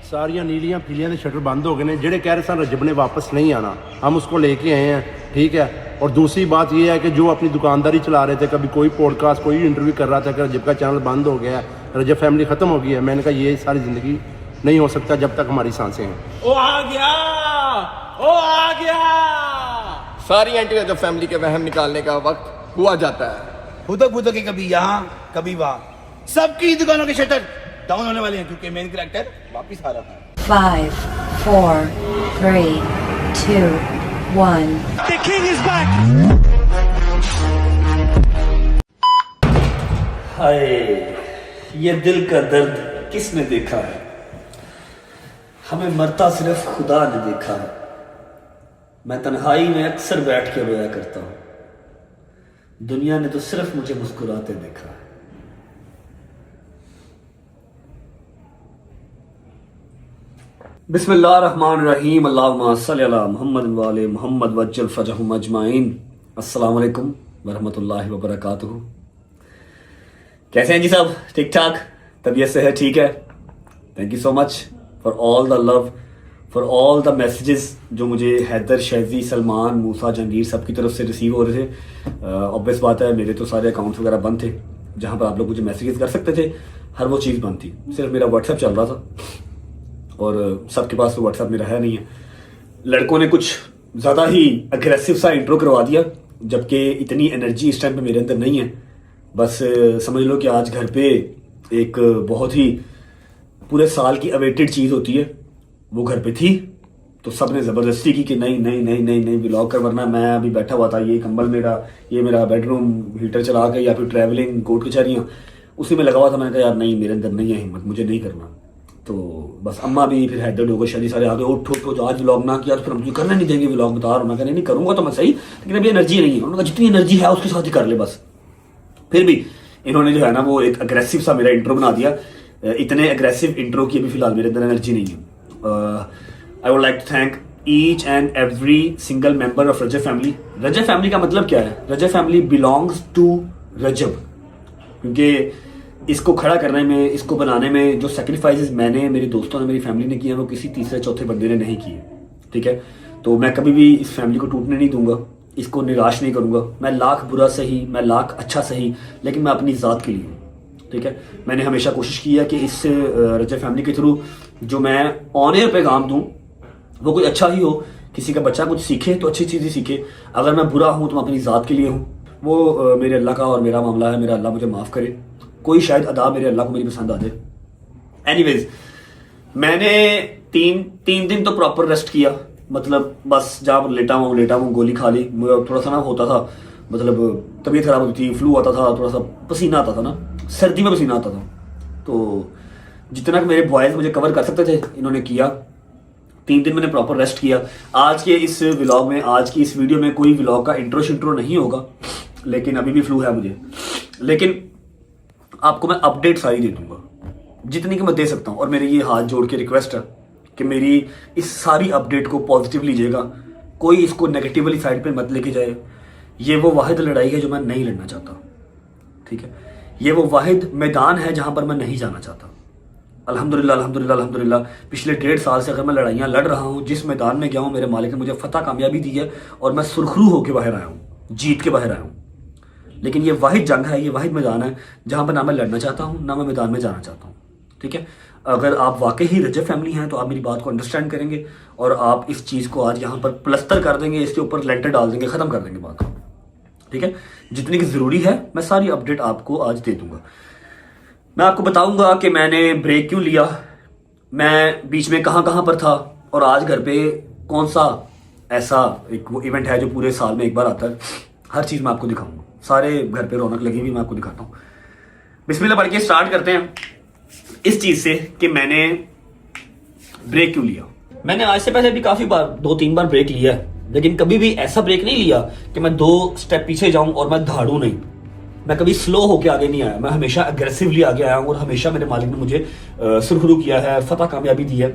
सारिया नीलियां पीलियां के शटर बंद हो गए हैं। जेडे कह रहे सन रजब ने वापस नहीं आना, हम उसको लेके आए हैं, ठीक है। और दूसरी बात यह है कि जो अपनी दुकानदारी चला रहे थे, कभी कोई पॉडकास्ट कोई इंटरव्यू कर रहा था कि रजब का चैनल बंद हो गया है, रजब फैमिली ख़त्म हो गई है। मैंने कहा ये सारी ज़िंदगी नहीं हो सकता जब तक हमारी सांसें हैं। ओ आ गया, ओ आ गया। सारी एंटी रजब फैमिली के वहम निकालने का वक्त हुआ जाता है। फुदक फुदक के कभी यहाँ कभी वहाँ, सबकी दुकानों के शटर डाउन होने वाले हैं क्योंकि मेन कैरेक्टर वापस आ रहा है। 5, 4, 3, 2, 1. The king is back. हाय, ये दिल का दर्द किसने देखा है? हमें मरता सिर्फ खुदा ने देखा है। मैं तन्हाई में अक्सर बैठ के रोया करता हूं, दुनिया ने तो सिर्फ मुझे मुस्कुराते देखा है। बिस्मिल्लाहिर्रहमानिर्रहीम, अल्लाहुम्मा सल्लि अला मुहम्मद व आले मुहम्मद वज्जल फरजहुम अजमाइन। अस्सलाम वालेकुम वरहमतुल्लाहि वबरकातुहू। कैसे हैं जी सब? ठीक ठाक? तबीयत से है? ठीक है। Thank you so much for all the love, for all the messages जो मुझे हैदर, शैजी, सलमान, मूसा, जहांगीर सब की तरफ से रिसीव हो रहे थे। ऑब्वियस बात है, मेरे तो सारे अकाउंट्स वगैरह बंद थे जहाँ पर आप लोग मुझे मैसेजेस कर सकते थे, हर वो चीज़ बंद थी। सिर्फ मेरा व्हाट्सएप चल रहा था और सबके पास तो व्हाट्सएप मेरा है नहीं है। लड़कों ने कुछ ज़्यादा ही अग्रेसिव सा इंट्रो करवा दिया, जबकि इतनी एनर्जी इस टाइम पे मेरे अंदर नहीं है। बस समझ लो कि आज घर पे एक बहुत ही पूरे साल की अवेटेड चीज़ होती है, वो घर पे थी, तो सब ने ज़बरदस्ती की कि नहीं नहीं नहीं नहीं नहीं व्लॉग कर, वरना मैं अभी बैठा हुआ था, ये कंबल मेरा, ये मेरा बेडरूम हीटर चला के या फिर ट्रैवलिंग कोर्ट कचहरियाँ उसी में लगा हुआ था। मैंने कहा यार नहीं, मेरे अंदर नहीं है हिम्मत, मुझे नहीं करना। तो बस अम्मा भी, फिर हैदर, डोगर, शादी सारे आगे उठ उठ उठ, आज व्लॉग ना किया तो फिर हम तुझे करने नहीं देंगे व्लॉग, बता रहा हूँ। मैं कहने नहीं करूँगा तो मैं सही, लेकिन अभी एनर्जी नहीं है। उन्होंने कहा जितनी एनर्जी है उसके साथ ही कर ले बस। फिर भी इन्होंने जो है ना वो एक अग्रेसिव सा मेरा इंट्रो बना दिया। इतने अग्रेसिव इंट्रो की अभी फिलहाल मेरे अंदर एनर्जी नहीं है। I would like to thank each and every single member of Rajab family. Rajab family का मतलब क्या है? Rajab family belongs to Rajab, क्योंकि इसको खड़ा करने में, इसको बनाने में जो सेक्रीफाइसेस मैंने, मेरे दोस्तों ने, मेरी फैमिली ने किए, वो किसी तीसरे चौथे बंदे ने नहीं किए, ठीक है। तो मैं कभी भी इस फैमिली को टूटने नहीं दूंगा, इसको निराश नहीं करूंगा। मैं लाख बुरा सही, मैं लाख अच्छा सही, लेकिन मैं अपनी ज़ात के लिए हूँ, ठीक है। मैंने हमेशा कोशिश की है कि इस रजब फैमिली के थ्रू जो मैं ऑन एयर पैगाम दूँ वो कोई अच्छा ही हो, किसी का बच्चा कुछ सीखे तो अच्छी चीज़ ही सीखे। अगर मैं बुरा हूँ तो मैं अपनी ज़ात के लिए हूँ, वो मेरे अल्लाह का और मेरा मामला है। मेरा अल्लाह मुझे माफ़ करे, कोई शायद अदा मेरे अल्लाह को मेरी पसंद आ जाए। एनीवेज, मैंने तीन दिन तो प्रॉपर रेस्ट किया, मतलब बस जहाँ पर लेटा हूँ गोली खा ली। थोड़ा सा ना होता था, मतलब तबीयत खराब होती थी, फ्लू आता था, थोड़ा सा पसीना आता था ना, सर्दी में पसीना आता था। तो जितना मेरे बॉयज़ मुझे कवर कर सकते थे इन्होंने किया। 3 दिन मैंने प्रॉपर रेस्ट किया। आज के इस व्लॉग में, आज की इस वीडियो में कोई व्लॉग का इंट्रो नहीं होगा, लेकिन अभी भी फ्लू है मुझे, लेकिन आपको मैं अपडेट सारी दे दूंगा जितनी कि मैं दे सकता हूँ। और मेरी ये हाथ जोड़ के रिक्वेस्ट है कि मेरी इस सारी अपडेट को पॉजिटिव लीजिएगा, कोई इसको नेगेटिवली साइड पे मत लेके जाए। ये वो वाहिद लड़ाई है जो मैं नहीं लड़ना चाहता, ठीक है। ये वो वाहिद मैदान है जहाँ पर मैं नहीं जाना चाहता। अल्हम्दुलिल्लाह अल्हम्दुलिल्लाह अल्हम्दुलिल्लाह, पिछले 1.5 साल से अगर मैं लड़ाइयाँ लड़ रहा हूँ, जिस मैदान में गया हूँ मेरे मालिक ने मुझे फतह कामयाबी दी है और मैं सुरखरू होकर बाहर आया हूँ, जीत के बाहर आया हूँ। लेकिन ये वाहिद जंग है, ये वाहिद मैदान है जहाँ पर ना मैं लड़ना चाहता हूँ, ना मैं मैदान में जाना चाहता हूँ, ठीक है। अगर आप वाकई ही रजब फैमिली हैं तो आप मेरी बात को अंडरस्टैंड करेंगे और आप इस चीज़ को आज यहाँ पर प्लस्तर कर देंगे, इसके ऊपर लेंटर डाल देंगे, ख़त्म कर देंगे बात को, ठीक है। जितनी की ज़रूरी है मैं सारी अपडेट आपको आज दे दूँगा। मैं आपको बताऊँगा कि मैंने ब्रेक क्यों लिया, मैं बीच में कहाँ पर था, और आज घर पे कौन सा ऐसा एक वो इवेंट है जो पूरे साल में एक बार आता है। हर चीज़ मैं आपको दिखाऊँगा, सारे घर पे रौनक लगी हुई मैं आपको दिखाता हूँ। बिस्मिल्लाह पढ़ के स्टार्ट करते हैं इस चीज़ से कि मैंने ब्रेक क्यों लिया। मैंने आज से पहले भी काफ़ी बार 2-3 बार ब्रेक लिया है, लेकिन कभी भी ऐसा ब्रेक नहीं लिया कि मैं 2 स्टेप पीछे जाऊं और मैं दहाड़ूं नहीं। मैं कभी स्लो होके आगे नहीं आया, मैं हमेशा अग्रेसिवली आगे आया हूं और हमेशा मेरे मालिक ने मुझे सुरखरू किया है, फतह कामयाबी दी है।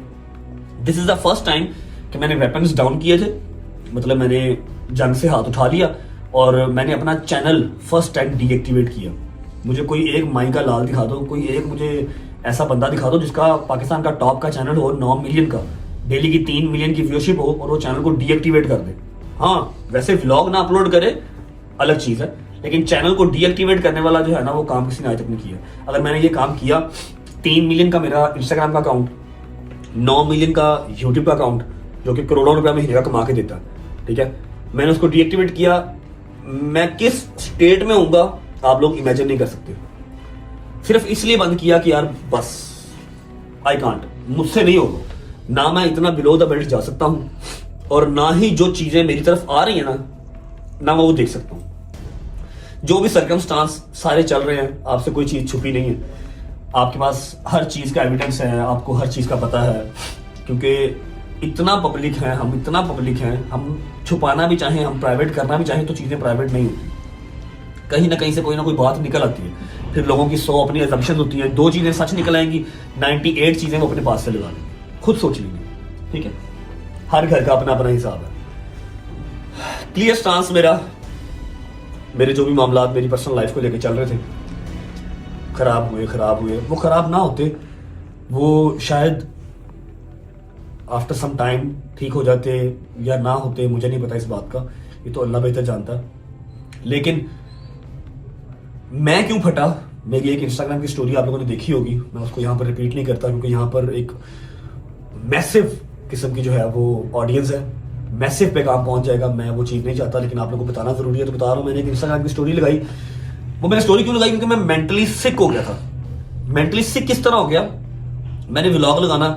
This is the first time कि मैंने वेपन्स डाउन किए थे, मतलब मैंने जंग से हाथ उठा लिया और मैंने अपना चैनल फर्स्ट टाइम डीएक्टिवेट किया। मुझे कोई एक माई का लाल दिखा दो, कोई एक मुझे ऐसा बंदा दिखा दो जिसका पाकिस्तान का टॉप का चैनल हो 9 मिलियन का, डेली की 3 मिलियन की व्यूअरशिप हो और वो चैनल को डीएक्टिवेट कर दे। हाँ वैसे व्लॉग ना अपलोड करे अलग चीज है, लेकिन चैनल को डीएक्टिवेट करने वाला जो है ना वो काम किसी ने आज तक नहीं किया। अगर मैंने ये काम किया, 3 मिलियन का मेरा इंस्टाग्राम का अकाउंट, 9 मिलियन का यूट्यूब का अकाउंट जो कि करोड़ों रुपया महीने का कमा के देता है, ठीक है, मैंने उसको डीएक्टिवेट किया, मैं किस स्टेट में होऊंगा आप लोग इमेजिन नहीं कर सकते। सिर्फ इसलिए बंद किया कि यार बस आई कांट, मुझसे नहीं होगा, ना मैं इतना बिलो द बेल्ट जा सकता हूं और ना ही जो चीजें मेरी तरफ आ रही है ना मैं वो देख सकता हूं। जो भी सर्कमस्टांस सारे चल रहे हैं, आपसे कोई चीज छुपी नहीं है, आपके पास हर चीज का एविडेंस है, आपको हर चीज का पता है, क्योंकि इतना पब्लिक है, हम इतना पब्लिक हैं, हम छुपाना भी चाहें, हम प्राइवेट करना भी चाहें तो चीजें प्राइवेट नहीं होती, कहीं ना कहीं से कोई ना कोई बात निकल आती है, फिर लोगों की 100 अपनी असम्पशन होती है, 2 चीजें सच निकल आएंगी, 98 चीजें वो अपने पास से लगा लेंगे, खुद सोच लीजिए, ठीक है। हर घर का अपना अपना हिसाब है। क्लियर स्टांस मेरे जो भी मामला मेरी पर्सनल लाइफ को लेकर चल रहे थे, खराब हुए, वो खराब ना होते, वो शायद आफ्टर सम टाइम ठीक हो जाते या ना होते, मुझे नहीं पता इस बात का, ये तो अल्लाह बेहतर जानता। लेकिन मैं क्यों फटा, मेरी एक इंस्टाग्राम की स्टोरी आप लोगों ने देखी होगी, मैं उसको यहाँ पर रिपीट नहीं करता क्योंकि यहाँ पर एक मैसिव किस्म की जो है वो ऑडियंस है, मैसिव पे काम पहुंच जाएगा, मैं वो चीज़ नहीं चाहता, लेकिन आप लोगों को बताना जरूरी है तो बता रहा हूँ। मैंने एक इंस्टाग्राम की स्टोरी लगाई, वो मैंने स्टोरी क्यों लगाई, क्योंकि मैं मेंटली सिक हो गया था। मेंटली सिक किस तरह हो गया, मैंने व्लॉग लगाना,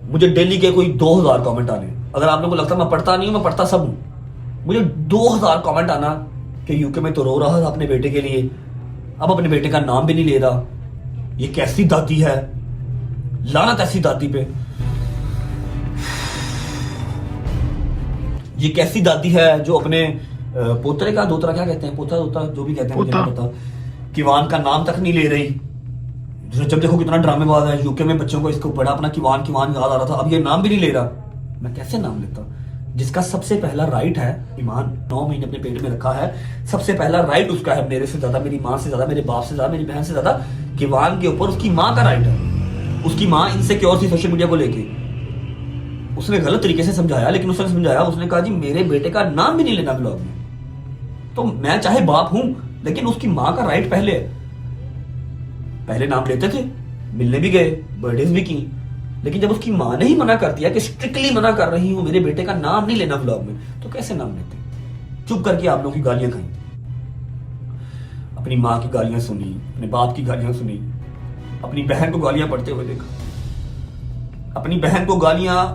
मुझे डेली के कोई 2000 कमेंट आने, अगर आप लोगों को लगता मैं पढ़ता नहीं हूं, मैं पढ़ता सब हूं, मुझे 2000 कमेंट आना कि यूके में तो रो रहा था अपने बेटे के लिए, अब अपने बेटे का नाम भी नहीं ले रहा, ये कैसी दादी है, लानत ऐसी दादी पे, ये कैसी दादी है जो अपने पोतरे का दोतरा, क्या कहते हैं, पोता दोता जो भी कहते हैं मुझे नहीं पता, किवान का नाम तक नहीं ले रही। जब देखो कितना ड्रामेबाज है, यूके में बच्चों को इसको बड़ा अपना किवान याद आ रहा था, अब ये नाम भी नहीं ले रहा, मैं कैसे नाम लेता, जिसका सबसे पहला राइट है ईमान, 9 महीने अपने पेट में रखा है, सबसे पहला राइट उसका है, मेरे से ज्यादा, मेरी माँ से ज्यादा, मेरे बाप से ज्यादा, मेरी बहन से ज्यादा, किवान के ऊपर उसकी माँ का राइट है। उसकी माँ इनसिक्योर थी सोशल मीडिया को लेके, उसने गलत तरीके से समझाया, लेकिन उसने समझाया, उसने कहा जी मेरे बेटे का नाम भी नहीं लेना ब्लॉग में, तो मैं चाहे बाप हूं लेकिन उसकी माँ का राइट पहले नाम लेते थे, मिलने भी गए, बर्थडेज भी की, लेकिन जब उसकी माँ ने ही मना कर दिया कि स्ट्रिक्टली मना कर रही हूं मेरे बेटे का नाम नहीं लेना व्लॉग में, तो कैसे नाम लेते। चुप करके आप लोगों की गालियां खाई, अपनी माँ की गालियां सुनी, अपने बाप की गालियां सुनी, अपनी बहन को गालियां पढ़ते हुए देखा, अपनी बहन को गालियां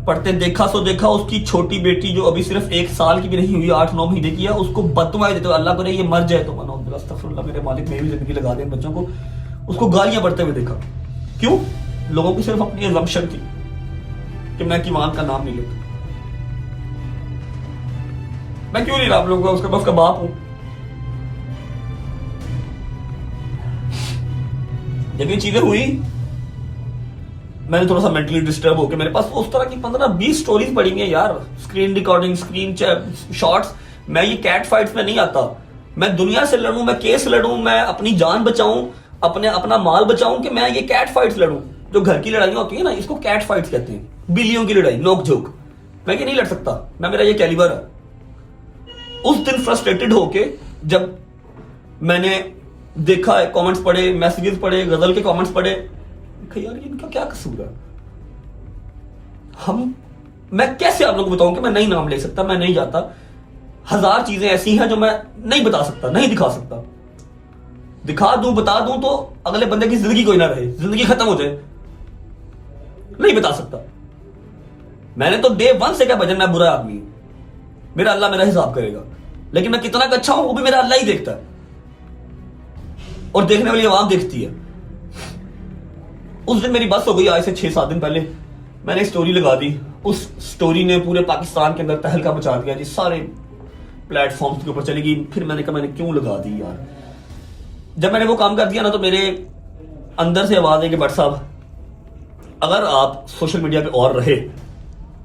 पढ़ते देखा सो देखा, उसकी छोटी बेटी जो अभी सिर्फ 1 साल की भी नहीं हुई, 8-9 महीने की है, उसको बददुआएं देते हुए, अल्लाह करे ये मर जाए तो मनो अस्तगफिरुल्लाह, मेरे मालिक मेरी जिंदगी लगा दे बच्चों को, उसको गालियां पढ़ते हुए देखा। क्यों? लोगों की सिर्फ अपनी असम्पशन थी कि मैं किवान का नाम नहीं लेता, मैं क्यों नहीं रहा आप लोगों का, उसका मैं उसका बाप हूं। जब ये चीजें हुई, मैंने थोड़ा सा मेंटली डिस्टर्ब होकर, मेरे पास उस तरह की 15-20 स्टोरीज पड़ी हैं यार, स्क्रीन रिकॉर्डिंग, स्क्रीन शॉट्स। मैं ये कैट फाइट्स में नहीं आता, मैं दुनिया से लड़ूं, मैं केस लड़ूं, मैं अपनी जान बचाऊं, अपना माल बचाऊं, कि मैं ये कैट फाइट्स लड़ूं। जो घर की लड़ाइयां होती है ना, इसको कैट फाइट्स कहते हैं, बिल्लियों की लड़ाई, नोक झोंक, मैं ये नहीं लड़ सकता, मेरा ये कैलिबर है। उस दिन फ्रस्ट्रेटेड होके जब मैंने देखा, कमेंट्स पढ़े, मैसेजेस पढ़े, गजल के कमेंट्स पढ़े, यार इनका क्या कसूर है, मैं कैसे आप लोगों को बताऊं कि मैं नहीं नाम ले सकता, मैं नहीं जाता, 1000 चीजें ऐसी हैं जो मैं नहीं बता सकता, नहीं दिखा सकता, दिखा दूं, बता दूं तो अगले बंदे की जिंदगी कोई ना रहे, जिंदगी खत्म हो जाए, नहीं बता सकता। मैंने तो डे 1 से क्या भजन, मैं बुरा आदमी, मेरा अल्लाह मेरा हिसाब करेगा, लेकिन मैं कितना अच्छा हूं वो भी मेरा अल्लाह ही देखता है, और देखने वाली आवाम देखती है। उस दिन मेरी बस हो गई, आज से 6-7 दिन पहले मैंने स्टोरी लगा दी, उस स्टोरी ने पूरे पाकिस्तान के अंदर तहलका मचा दिया जी, सारे प्लेटफॉर्म्स के ऊपर चली गई। फिर मैंने कहा मैंने क्यों लगा दी यार। जब मैंने वो काम कर दिया ना, तो मेरे अंदर से आवाज है कि भट्ट साहब, अगर आप सोशल मीडिया पे और रहे,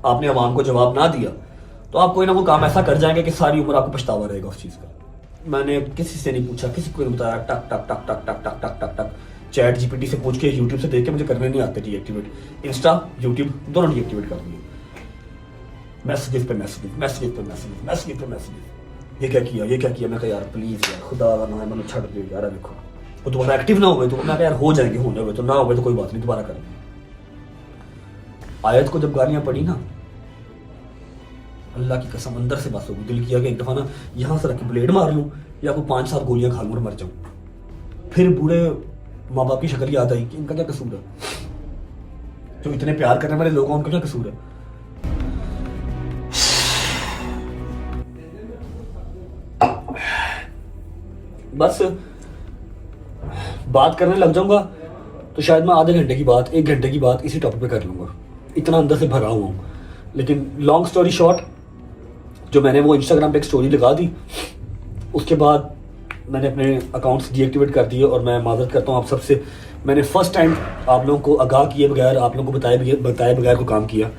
आपने आवाम को जवाब ना दिया, तो आप कोई ना कोई काम ऐसा कर जाएंगे कि सारी उम्र आपको पछतावा रहेगा उस चीज का। मैंने किसी से नहीं पूछा, किसी को नहीं बताया, टक टक टक टक टक टक टक टक टक चैट जीपीटी से पूछ के यूट्यूब से देख के मुझे करने नहीं आते डीएक्टिवेट। इंस्टा यूट्यूब दोनों डीएक्टिवेट कर दिए। मैसेजेस पे मैसेजेस, ये क्या किया। मैं कहा यार प्लीज यार खुदा का नाम है, मैंने छड़ दे यार, देखो वो दोबारा एक्टिव ना हुए तो मैं यार हो जाएंगे, होने हुए तो ना हुए तो कोई बात नहीं, दोबारा करेंगे। आयत को जब गालियां पड़ी ना, अल्लाह की कसम अंदर से बस होगी, दिल किया कि एक दफा ना यहाँ से रख के ब्लेड मार लूं या कोई 5-7 गोलियां खा लूं और मर जाऊं। फिर बूढ़े माँ बाप की शक्ल याद आई कि इनका क्या कसूर है, जो इतने प्यार करने वाले लोग हैं उनका क्या कसूर है। बस बात करने लग जाऊंगा तो शायद मैं आधे घंटे की बात, 1 घंटे की बात इसी टॉपिक पे कर लूंगा, इतना अंदर से भरा हुआ हूं। लेकिन लॉन्ग स्टोरी शॉर्ट, जो मैंने वो इंस्टाग्राम पे एक स्टोरी लगा दी, उसके बाद मैंने अपने अकाउंट्स डीएक्टिवेट कर दिए। और मैं माजरत करता हूँ आप सबसे, मैंने फर्स्ट टाइम आप लोगों को आगाह किए बगैर, आप लोगों को बताए बगैर को काम किया।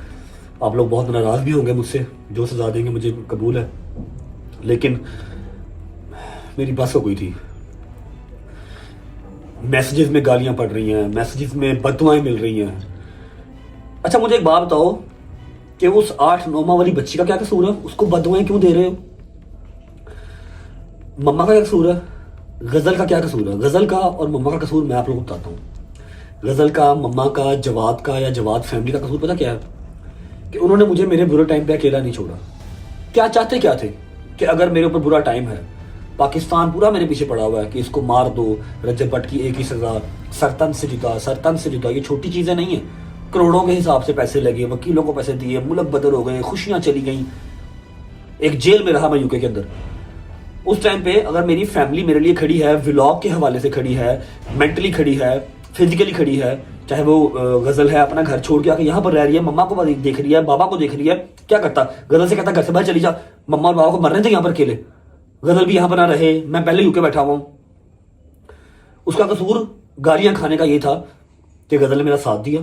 आप लोग बहुत नाराज़ भी होंगे मुझसे, जो सजा देंगे मुझे कबूल है, लेकिन मेरी बस हो गई थी। मैसेजेस में गालियां पड़ रही हैं, मैसेजेस में बददुआएं मिल रही हैं। अच्छा मुझे एक बात बताओ कि उस 8-9 माह वाली बच्ची का क्या कसूर है, उसको बददुआएं क्यों दे रहे हो? मम्मा का क्या कसूर है? गजल का क्या कसूर है? गजल का और मम्मा का कसूर मैं आप लोगों को बताता हूँ। गजल का, मम्मा का, जवाद का या जवाद फैमिली का कसूर पता क्या है? कि उन्होंने मुझे मेरे बुरे टाइम पे अकेला नहीं छोड़ा। क्या चाहते क्या थे कि अगर मेरे ऊपर बुरा टाइम है, पाकिस्तान पूरा मेरे पीछे पड़ा हुआ है कि इसको मार दो, रजब भट्ट की एक ही सजा, सरतन से जुदा, ये छोटी चीजें नहीं है। करोड़ों के हिसाब से पैसे लगे, वकीलों को पैसे दिए, मुल्क बदल हो गए, खुशियां चली गई, एक जेल में रहा मैं यूके के अंदर। उस टाइम पे अगर मेरी फैमिली मेरे लिए खड़ी है, व्लॉग के हवाले से खड़ी है, मेंटली खड़ी है, फिजिकली खड़ी है, चाहे वो गजल है अपना घर छोड़ के आके यहाँ पर रह रही है, मम्मा को देख रही है, बाबा को देख रही है, क्या करता? गजल से कहता घर से बाहर चली जा, मम्मा और बाबा को मरने थे यहाँ पर अकेले, गजल भी यहाँ पर ना रहे, मैं पहले यूके बैठा हुआ हूं। उसका कसूर गालियां खाने का ये था कि गजल ने मेरा साथ दिया,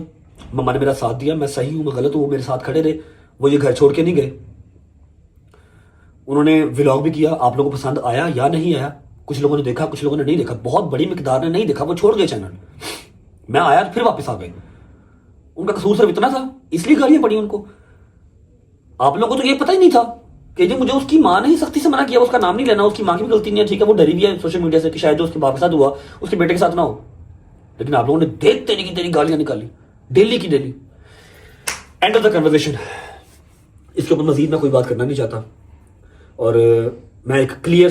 मम्मा ने मेरा साथ दिया, मैं सही हूं मैं गलत हूं, वो मेरे साथ खड़े रहे, वो ये घर छोड़ के नहीं गए। उन्होंने व्लॉग भी किया, आप लोगों को पसंद आया या नहीं आया, कुछ लोगों ने देखा, कुछ लोगों ने नहीं देखा, बहुत बड़ी मिकदार ने नहीं देखा, वो छोड़ गए चैनल। मैं आया फिर वापस आ गए। उनका कसूर सिर्फ इतना था, इसलिए गालियां पड़ी उनको। आप लोगों को तो ये पता ही नहीं था कि जी मुझे उसकी माँ ने ही सख्ती से मना किया, उसका नाम नहीं लेना, उसकी माँ की भी गलती नहीं है, ठीक है, वो डरी भी है सोशल मीडिया से कि शायद जो उसके बाप के साथ हुआ उसके बेटे के साथ ना हो। लेकिन आप लोगों ने देख तेरी गालियां निकाली, डेली की daily. End of the conversation. इसके ऊपर मजीद मैं कोई बात करना नहीं चाहता और मैं एक क्लियर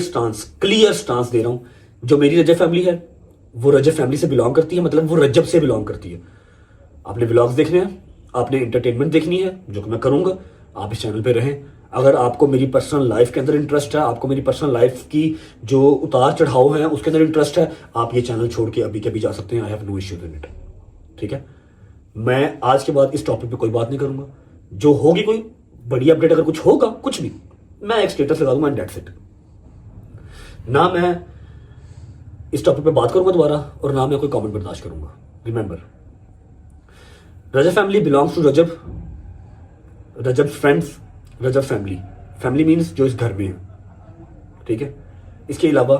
स्टांस दे रहा हूं। जो मेरी रजब फैमिली है वो रजब फैमिली से बिलोंग करती है, मतलब वो रजब से बिलोंग करती है। आपने व्लॉग्स देखने हैं, आपने एंटरटेनमेंट देखनी है, जो कि मैं करूंगा, आप इस चैनल पे रहें। अगर आपको मेरी पर्सनल लाइफ के अंदर इंटरेस्ट है, आपको मेरी पर्सनल लाइफ की जो उतार चढ़ाव है उसके अंदर इंटरेस्ट है, आप ये चैनल छोड़ के अभी के अभी जा सकते हैं। I have no issue in it, ठीक है। मैं आज के बाद इस टॉपिक पे कोई बात नहीं करूंगा। जो होगी कोई बड़ी अपडेट, अगर कुछ होगा, कुछ भी, मैं एक स्टेटस लगा दूंगा एंड दैट्स इट। ना मैं इस टॉपिक पे बात करूंगा दोबारा और ना मैं कोई कमेंट बर्दाश्त करूंगा। Remember, Rajab family belongs to Rajab friends, Rajab family. Family means जो इस घर में है, ठीक है। इसके अलावा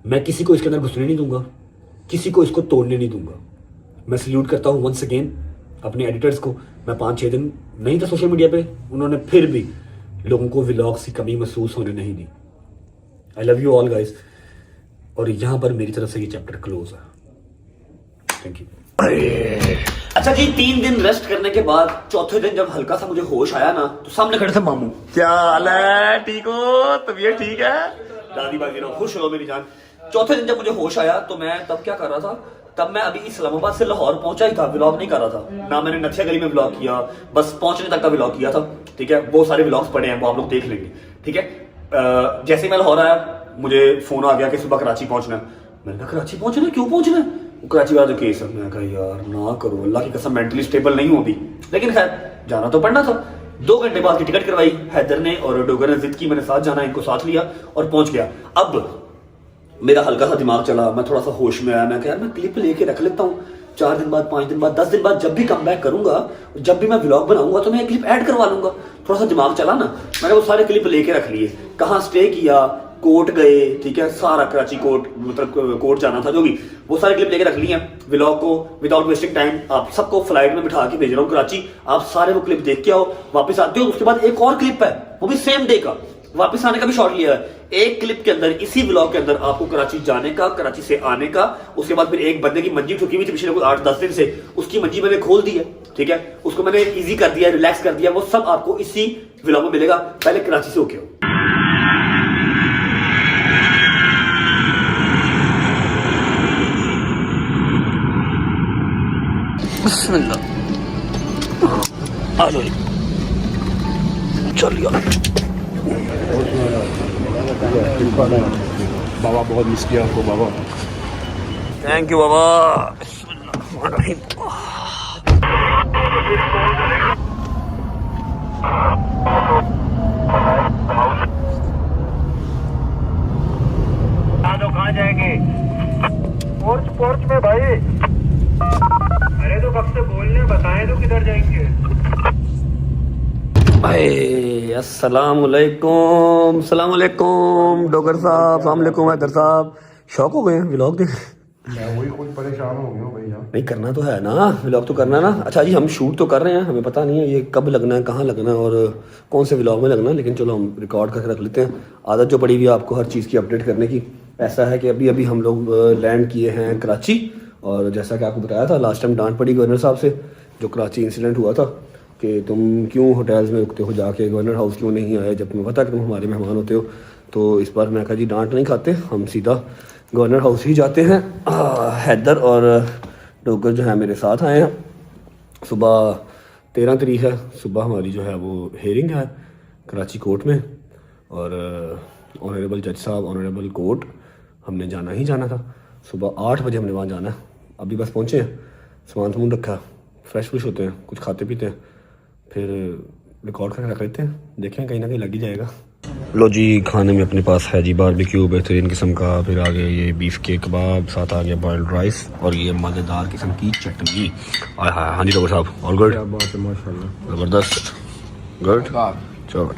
मैं किसी को इसके अंदर घुसने नहीं दूंगा, किसी को इसको तोड़ने नहीं दूंगा। मैं सल्यूट करता हूं वंस अगेन अपने एडिटर्स को। मैं 5-6 दिन नहीं था सोशल मीडिया पे, उन्होंने फिर भी लोगों को व्लॉग्स की कमी महसूस होने नहीं दी। I love you all guys. और यहां पर मेरी तरफ से ये चैप्टर क्लोज है। Thank you. अच्छा जी, 3 दिन रेस्ट करने के बाद चौथे दिन जब हल्का सा मुझे होश आया ना, तो सामने खड़े थे मामू। क्या हाल है? ठीक हो? तबीयत ठीक है? दादी बाजी रहो, खुश रहो मेरी जान। चौथे दिन जब मुझे होश आया तो मैं तब क्या कर रहा था? तब मैं अभी इस्लामाबाद से लाहौर पहुंचा ही था, व्लॉग नहीं कर रहा था ना। मैंने नथिया गली में व्लॉग किया, बस पहुंचने तक का व्लॉग किया था, ठीक है। बहुत सारे व्लॉग्स पड़े हैं, वो आप लोग देख लेंगे, ठीक है। जैसे ही मैं लाहौर आया मुझे फोन आ गया कि सुबह कराची पहुंचना है। मैंने कहा कराची पहुंचना है? क्यों पहुंचना है? कराची वाला जो केस है। मैं कहा यार ना करो, अल्लाह की कसम मेंटली स्टेबल नहीं होती, लेकिन खैर जाना तो पड़ना था। 2 घंटे बाद की टिकट करवाई, हैदर ने और डोगर ने जिद की, मैंने साथ जाना, इनको साथ लिया और पहुंच गया। अब मेरा हल्का सा दिमाग चला, मैं थोड़ा सा होश में आया। मैं कहा यार मैं क्लिप लेके रख लेता हूँ, 4 दिन बाद, 5 दिन बाद, 10 दिन बाद जब भी कम बैक करूंगा, जब भी मैं व्लॉग बनाऊंगा तो मैं क्लिप ऐड करवा लूंगा। थोड़ा सा दिमाग चला ना, मैंने वो सारे क्लिप लेके रख लिए, कहाँ स्टे किया, कोर्ट गए, ठीक है, सारा कराची कोर्ट मतलब कोर्ट जाना था जो भी, वो सारे क्लिप लेके रख लिए हैं। व्लॉग को विदाउट वेस्टिंग टाइम आप सबको फ्लाइट में बिठा के भेज रहा हूँ कराची, आप सारे वो क्लिप देख के आओ, वापस आते हो। उसके बाद एक और क्लिप है, वो भी सेम डे का, वापस आने का भी शॉट लिया है। एक क्लिप के अंदर, इसी व्लॉग के अंदर आपको कराची जाने का, कराची से आने का, उसके बाद फिर एक बंदे की मंजी ठुकी हुई थी पिछले कुछ 8-10 दिन से, उसकी मंजी मैंने खोल दी है, ठीक है, उसको मैंने इजी कर दिया, रिलैक्स कर दिया, वो सब आपको इसी व्लॉग में मिलेगा। पहले कराची से होके आओ। आ जाओ, चलिए। बाबा बहुत मिस किया आपको बाबा। थैंक यू बाबा। कहाँ जाएंगे? पोर्च में भाई। अरे तो कब से बोलने, बताएं तो किधर जाएंगे? अस्सलाम वालेकुम, सलाम वालेकुम डॉक्टर साहब, सलाम वालेकुम हैदर साहब। शौक हो गए हैं व्लॉग देख? मैं वही खुद परेशान हो गया हूँ भैया। नहीं करना तो है ना, व्लॉग तो करना ना। अच्छा जी, हम शूट तो कर रहे हैं, हमें पता नहीं है ये कब लगना है, कहाँ लगना है और कौन से व्लॉग में लगना है, लेकिन चलो हम रिकॉर्ड करके रख लेते हैं। आदत जो पड़ी हुई है आपको हर चीज़ की अपडेट करने की। ऐसा है कि अभी अभी हम लोग लैंड किए हैं कराची, और जैसा कि आपको बताया था लास्ट टाइम डांट पड़ी गवर्नर साहब से, जो कराची इंसिडेंट हुआ था कि तुम क्यों होटल्स में रुकते हो, जाके गवर्नर हाउस क्यों नहीं आए जब तुम्हें पता है कि तुम हमारे मेहमान होते हो। तो इस बार मैं कहा जी डांट नहीं खाते, हम सीधा गवर्नर हाउस ही जाते हैं। हैदर और डोगर जो है मेरे साथ आए हैं। सुबह 13 तारीख है, सुबह हमारी जो है वो हेयरिंग है कराची कोर्ट में, और ऑनरेबल जज साहब, ऑनरेबल कोर्ट, हमने जाना ही जाना था। सुबह 8 बजे हमने वहाँ जाना है। अभी बस पहुँचे हैं, सामान सामान रखा, फ्रेश फ्रेश होते हैं, कुछ खाते पीते हैं, फिर रिकॉर्ड करके रख लेते हैं, देखें कहीं ना कहीं लग ही जाएगा। लो जी, खाने में अपने पास है जी बारबेक्यू बेहतरीन किस्म का, फिर आ गया ये बीफ के कबाब, साथ आ गया बॉइल्ड राइस और ये मज़ेदार किस्म की चटनी। हाँ जी डॉक्टर साहब, ऑल गुड? माशाल्लाह, ज़बरदस्त, गुड। चलो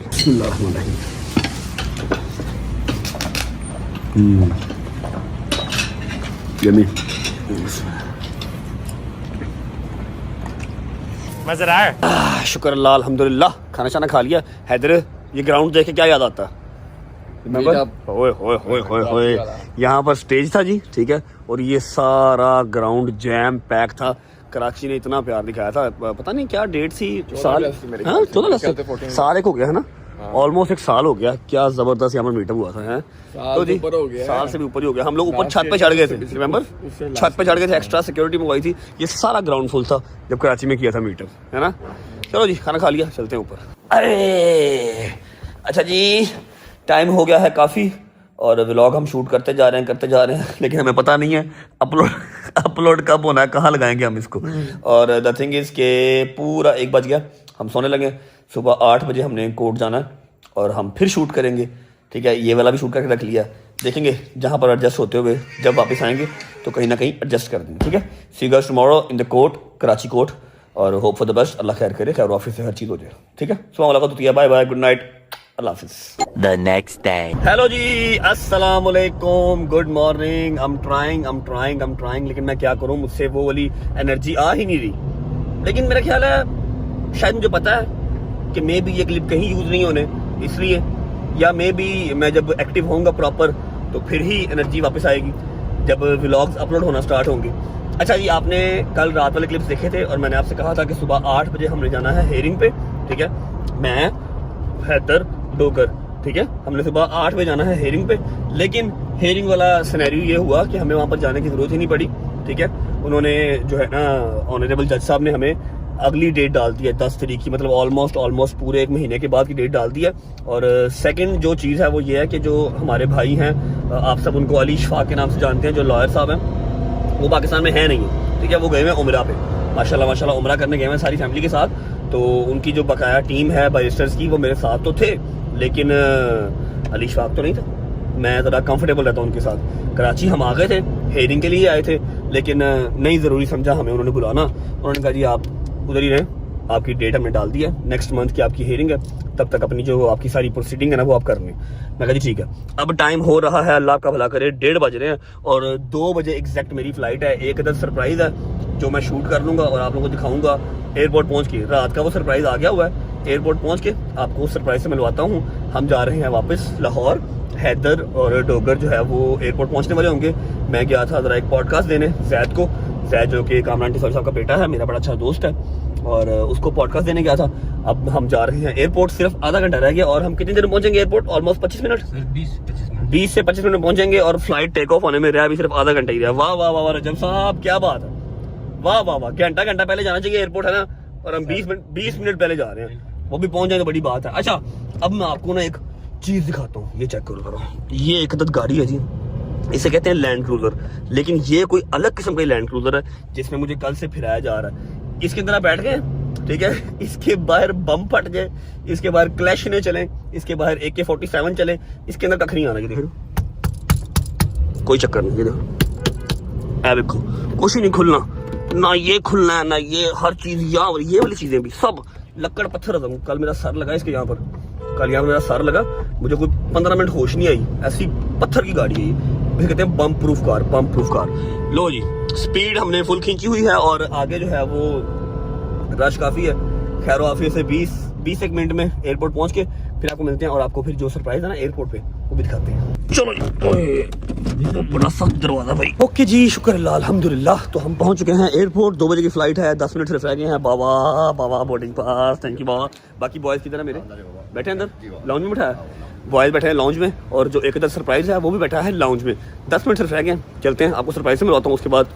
यम्मी। मज़ा आ रहा है? शुक्र अल्लाह, अल्हम्दुलिल्लाह। खाना शाना खा लिया। हैदर, ये ग्राउंड देख के क्या याद आता है? ओए होए होए होए होए, यहाँ पर स्टेज था जी, ठीक है, और ये सारा ग्राउंड जैम पैक था। कराची ने इतना प्यार दिखाया था, पता नहीं क्या डेट थी, साल, हाँ 14 साल एक हो गया है ना, ऑलमोस्ट 1 साल हो गया। क्या जबरदस्त यहाँ पर मीटअप हुआ था, है तो जी साल से भी ऊपर ही हो गया। हम लोग ऊपर छत पे चढ़ गए थे, रिमेंबर, छत पे चढ़ गए थे, एक्स्ट्रा सिक्योरिटी मंगवाई थी। ये सारा ग्राउंड फुल था जब कराची में किया था मीटअप, है ना। चलो जी, खाना खा लिया, चलते हैं ऊपर। अरे अच्छा जी, टाइम हो गया है काफ़ी, और व्लॉग हम शूट करते जा रहे हैं, लेकिन हमें पता नहीं है अपलोड कब होना है, कहाँ लगाएंगे हम इसको। और द थिंग इज़ के पूरा 1 बज गया, हम सोने लगे। सुबह 8 बजे हमने कोर्ट जाना है और हम फिर शूट करेंगे, ठीक है। ये वाला भी शूट करके रख लिया, देखेंगे जहाँ पर एडजस्ट होते हुए जब वापस आएंगे तो कहीं ना कहीं एडजस्ट कर देंगे, ठीक है। See you guys tomorrow in the court, Karachi court, और hope for the best. Allah खैर करे, खैर ऑफिस से हर चीज़ हो जाए, ठीक है। सुबह मुलाकात होती है, बाय बाय, गुड नाइट, अल्लाह हाफिज़। The next day. हेलो जी, अस्सलाम वालेकुम, गुड मॉर्निंग। I'm trying, लेकिन मैं क्या करूं, मुझसे वो वाली एनर्जी आ ही नहीं रही। लेकिन मेरा ख्याल है, शायद मुझे पता है कि मे भी ये क्लिप कहीं यूज़ नहीं होने, इसलिए, या मे भी मैं जब एक्टिव होऊंगा प्रॉपर तो फिर ही एनर्जी वापस आएगी, जब व्लॉग्स अपलोड होना स्टार्ट होंगे। अच्छा जी, आपने कल रात वाले क्लिप्स देखे थे, और मैंने आपसे कहा था कि सुबह 8 बजे हमने जाना है हेयरिंग पे, ठीक है। मैं, हैदर, डोगर, ठीक है, हमने सुबह 8 बजे जाना है हेयरिंग पे। लेकिन हेयरिंग वाला सिनेरियो ये हुआ कि हमें वहाँ पर जाने की ज़रूरत ही नहीं पड़ी, ठीक है। उन्होंने जो है ना, ऑनरेबल जज साहब ने हमें अगली डेट डाल दी है 10 तारीख की, मतलब ऑलमोस्ट पूरे 1 महीने के बाद की डेट डाल दी है। और सेकंड जो चीज़ है वो ये है कि जो हमारे भाई हैं, आप सब उनको अली शफाक के नाम से जानते हैं, जो लॉयर साहब हैं, वो पाकिस्तान में है नहीं, ठीक है। वो गए हुए हैं उमरा पे, माशाल्लाह उमरा करने गए हैं सारी फैमिली के साथ। तो उनकी जो बकाया टीम है बैरिस्टर्स की, वो मेरे साथ तो थे, लेकिन अली शफाक तो नहीं था। मैं ज़रा कंफर्टेबल रहता हूँ उनके साथ। कराची हम आ गए थे, हेयरिंग के लिए आए थे, लेकिन नहीं ज़रूरी समझा हमें उन्होंने बुलाना। उन्होंने कहा जी आप उधर ही रहें, आपकी डेट हमने डाल दी है, नेक्स्ट मंथ की आपकी हियरिंग है, तब तक अपनी जो आपकी सारी प्रोसीडिंग है ना वो आप कर लें। मैं कहा जी ठीक है। अब टाइम हो रहा है, अल्लाह का भला करे, 1:30 बज रहे हैं और 2 बजे एग्जैक्ट मेरी फ्लाइट है। एक अदर सरप्राइज है जो मैं शूट कर लूँगा और आप लोगों को दिखाऊंगा एयरपोर्ट पहुँच के। रात का वो सरप्राइज आ गया हुआ है, एयरपोर्ट पहुँच के आपको उस सरप्राइज से मिलवाता हूँ। हम जा रहे हैं वापस लाहौर। हैदर और डोगर जो है वो एयरपोर्ट पहुँचने वाले होंगे। मैं गया था ज़रा एक पॉडकास्ट देने जैद को, जैद जो कि कामरान टिसौरी साहब का बेटा है, मेरा बड़ा अच्छा दोस्त है, और उसको पॉडकास्ट देने गया था। अब हम जा रहे हैं एयरपोर्ट, सिर्फ आधा घंटा रह गया और हम कितनी देर में पहुंचेंगे एयरपोर्ट? ऑलमोस्ट 25 मिनट, 20 से 25 मिनट में पहुंचेंगे और फ्लाइट टेक ऑफ होने में रहा अभी सिर्फ आधा घंटा ही रहा। वाह वाह वाह रजब साहब, क्या बात है, वाह वाह वाह। घंटा पहले जाना चाहिए एयरपोर्ट, है ना, और हम 20 मिनट पहले जा रहे हैं, वो भी पहुंच जाए तो बड़ी बात है। अच्छा, अब मैं आपको ना एक चीज दिखाता हूँ, ये चेक करो। ये एक अदद गाड़ी है जी, इसे कहते हैं लैंड क्रूजर, लेकिन ये कोई अलग किस्म का लैंड क्रूजर है जिसमें मुझे कल से फिराया जा रहा है। इसके अंदर आप बैठ गए, ठीक है, इसके बाहर बम फट जाए, इसके बाहर क्लैश ने चले, इसके बाहर AK-47 चले, इसके अंदर कख नहीं आना। ये देखो, कोई चक्कर नहीं, ये देखो, ऐ देखो, कुछ ही नहीं खुलना, ना ये खुलना है ना ये, हर चीज यहाँ, ये वाली चीजें भी सब लक्कड़ पत्थर। कल मेरा सर लगा इसके यहाँ पर, कल यहाँ मेरा सर लगा, मुझे कोई 15 मिनट होश नहीं आई, ऐसी पत्थर की गाड़ी है ये। फिर कहते हैं बम प्रूफ कार, बम प्रूफ कार। लो जी, स्पीड हमने फुल खींची हुई है और आगे जो है वो रश काफी है। खैर आफियत से 20 एक मिनट में एयरपोर्ट पहुंच के फिर आपको मिलते हैं और आपको फिर जो सरप्राइज है ना एयरपोर्ट पे वो भी दिखाते हैं। चलो जी, तो बड़ा सख्त दरवाजा भाई। ओके जी, शुक्र अल्लाह, अल्हम्दुलिल्लाह। तो हम पहुंच चुके हैं एयरपोर्ट, 2 बजे की फ्लाइट है, 10 मिनट सिर्फ रह गए हैं। बाबा बोर्डिंग पास, थैंक यू बाबा। बाकी बॉयज किधर है मेरे? बैठे अंदर लाउंज में बैठा है, बॉयज बैठे हैं लाउंज में, और जो एक अदर सरप्राइज है वो भी बैठा है लाउंज में। 10 मिनट सिर्फ रह गए, चलते हैं, आपको सरप्राइज से मिलवाता हूँ, उसके बाद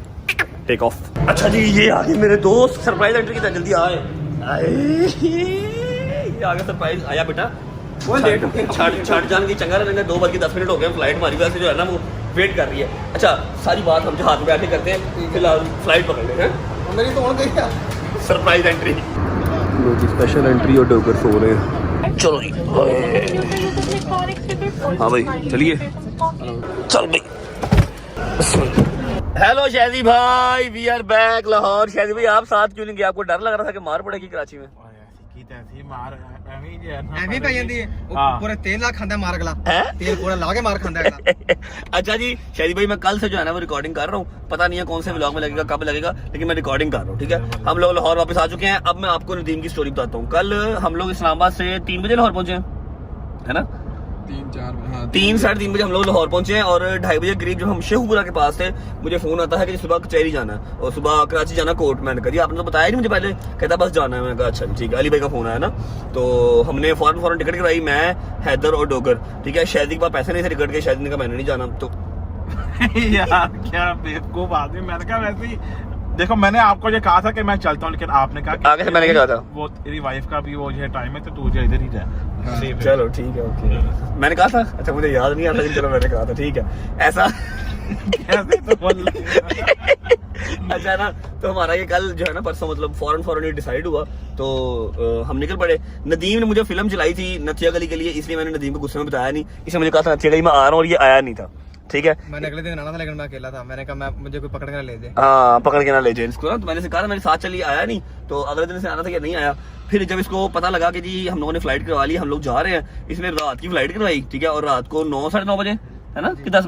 टेक ऑफ। अच्छा जी, ये आगे मेरे दोस्त, सरप्राइज एंट्री की तरह जल्दी आए, ये आगे सरप्राइज आया बेटा। छाट जान की चंगा रहेंगे, 2 बज के 10 मिनट हो गए, फ्लाइट हमारी वजह से जो है ना वो वेट कर रही है। अच्छा, सारी बात हम जहाज में बैठे करते हैं, फिलहाल फ्लाइट पकड़ लेते हैं। मेरी तो हो गई क्या सरप्राइज एंट्री, स्पेशल एंट्री और डोगर सो रहे हैं। चलो जी, हाँ भाई चलिए, चल भाई। हेलो शहजी भाई, वी आर बैक लाहौर। शहजी भाई आप साथ क्यों नहीं गए? आपको डर लग रहा था कि मार पड़ेगी कराची में? पूरा तेल ला खांदा मार गला, तेल पूरा लाके मार खांदा है। अच्छा जी शहजी भाई, मैं कल से जो है ना वो रिकॉर्डिंग कर रहा हूँ, पता नहीं है कौन से व्लॉग में लगेगा, कब लगेगा, लेकिन मैं रिकॉर्डिंग कर रहा हूँ, ठीक है। हम लोग लाहौर वापस आ चुके हैं। अब मैं आपको नदीम की स्टोरी बताता हूँ। कल हम लोग इस्लामाबाद से 3 बजे लाहौर पहुंचे हैं, है ना, 3 साढ़े 3 बजे हम लोग लाहौर पहुंचे हैं और 2:30 बजे करीब जब हम शेखुपुरा के पास थे, मुझे फोन आता है कि सुबह कचहरी जाना है और सुबह कराची जाना कोर्ट। मैंने कहा जी आपने तो बताया नहीं मुझे पहले, कहता बस जाना है। मैंने कहा अच्छा ठीक है, अली भाई का फोन आया ना, तो हमने फौरन टिकट करवाई, मैं, हैदर और डोगर, ठीक है। शायद के पास पैसे नहीं थे टिकट के, शायद ने कहा मैंने नहीं जाना। तो यार क्या बेवकूफ आदमी, मैंने कहा वैसे ही देखो, मैंने आपको ये कहा था कि मैं चलता हूँ, लेकिन आपने कहा कि आगे से मैंने क्या कहा था, वो तेरी वाइफ का भी वो जो टाइम है तो तू जो इधर ही जा। चलो ठीक है, ओके। मैंने कहा था, अच्छा मुझे याद नहीं आता, चलो मैंने कहा था, ठीक है ऐसा। अच्छा ना, तो हमारा ये कल जो है ना परसों मतलब फौरन ये डिसाइड हुआ, तो हम निकल पड़े। नदीम ने मुझे फिल्म चलाई थी नथिया गली के लिए, इसलिए मैंने नदीम को गुस्से में बताया नहीं। इसने मुझे कहा था नथिया गली में आ रहा हूँ और ये आया नहीं था, ठीक है। मैंने अगले दिन आना था लेकिन मैं अकेला था, मैंने कहा मुझे कोई पकड़ के ना ले दे। हाँ, पकड़ के ना ले जाए इसको ना, तो मैंने कहा था मेरे साथ चलिए, आया नहीं, तो अगले दिन से आना था कि नहीं आया। फिर जब इसको पता लगा कि जी हम लोगों ने फ्लाइट करवा ली, हम लोग जा रहे हैं, इसने रात की फ्लाइट करवाई, ठीक है, और रात को 9 साढ़े 9 बजे, है ना, कि 10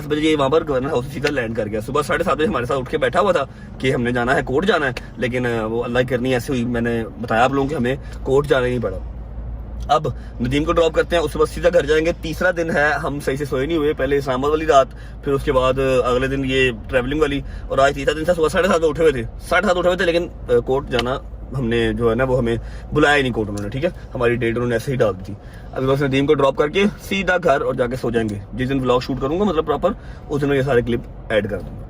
बजे ये वहाँ पर गवर्नर हाउस सीधा लैंड कर गया। सुबह 7:30 बजे हमारे साथ उठ के बैठा हुआ था कि हमने जाना है, कोर्ट जाना है, लेकिन वो अल्लाह की करनी ऐसे हुई, मैंने बताया आप लोगों को हमें कोर्ट जाना ही पड़ा। अब नदीम को ड्रॉप करते हैं, उसके बाद सीधा घर जाएंगे। तीसरा दिन है, हम सही से सोए नहीं हुए, पहले इस्लामाबाद वाली रात, फिर उसके बाद अगले दिन ये ट्रैवलिंग वाली, और आज तीसरा दिन था। सुबह 7:30 उठे हुए थे, 7:30 उठे हुए थे, लेकिन कोर्ट जाना हमने जो है ना वो हमें बुलाया ही नहीं कोर्ट उन्होंने, ठीक है, हमारी डेट उन्होंने ऐसे ही डाल दी थी। अभी बस नदीम को ड्रॉप करके सीधा घर और जाके सो जाएंगे। जिस दिन व्लॉग शूट करूंगा मतलब प्रॉपर, उस दिन ये सारे क्लिप ऐड कर दूंगा।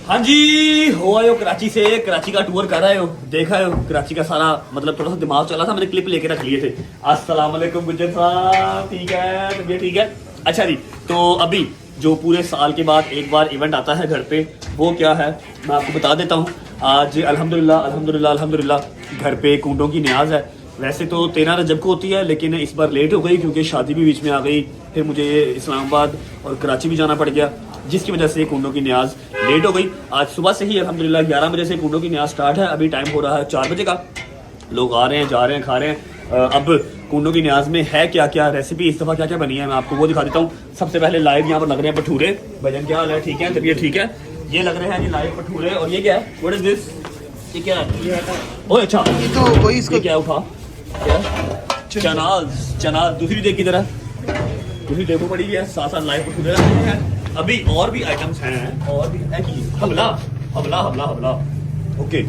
हाँ जी, हो आए हो कराची से, कराची का टूर कर आए हो, देखा है कराची का सारा, मतलब थोड़ा सा दिमाग चला था, मैंने क्लिप लेके रख लिए थे। अस्सलाम वालेकुम गुज्जर साहब, ठीक है, तबीयत ठीक है? अच्छा जी, तो अभी जो पूरे साल के बाद एक बार इवेंट आता है घर पे, वो क्या है मैं आपको बता देता हूँ। आज अल्हम्दुलिल्लाह घर पे कूटों की न्याज है। वैसे तो 13 रजब को होती है, लेकिन इस बार लेट हो गई क्योंकि शादी भी बीच में आ गई, फिर मुझे इस्लामाबाद और कराची भी जाना पड़ गया। जिसकी वजह से कुंडों की न्याज लेट हो गई। आज सुबह से ही अल्हम्दुलिल्लाह 11 बजे से कुंडों की न्याज स्टार्ट है। अभी टाइम हो रहा है 4 बजे का। लोग आ रहे हैं, जा रहे हैं, खा रहे हैं। अब कुंडों की न्याज में है क्या क्या रेसिपी, इस दफ़ा क्या क्या बनी है, मैं आपको वो दिखा देता हूँ। सबसे पहले लाइव यहाँ पर लग रहे हैं भटूरे। भजन क्या हाल है? ठीक है, तबीयत ठीक है? ये लग रहे हैं जी लाइव भटूरे। और ये क्या है? What is this? ये क्या है? ओह अच्छा, ये तो वही इसको ये क्या उठा? क्या? चनाज दूसरी देख की तरह, दूसरी देखो पड़ी है। साथ साथ लाइव भटूरे रखे हैं। अभी और भी आइटम्स हैं, और भी है कि हमला हमला हमला हमला। ओके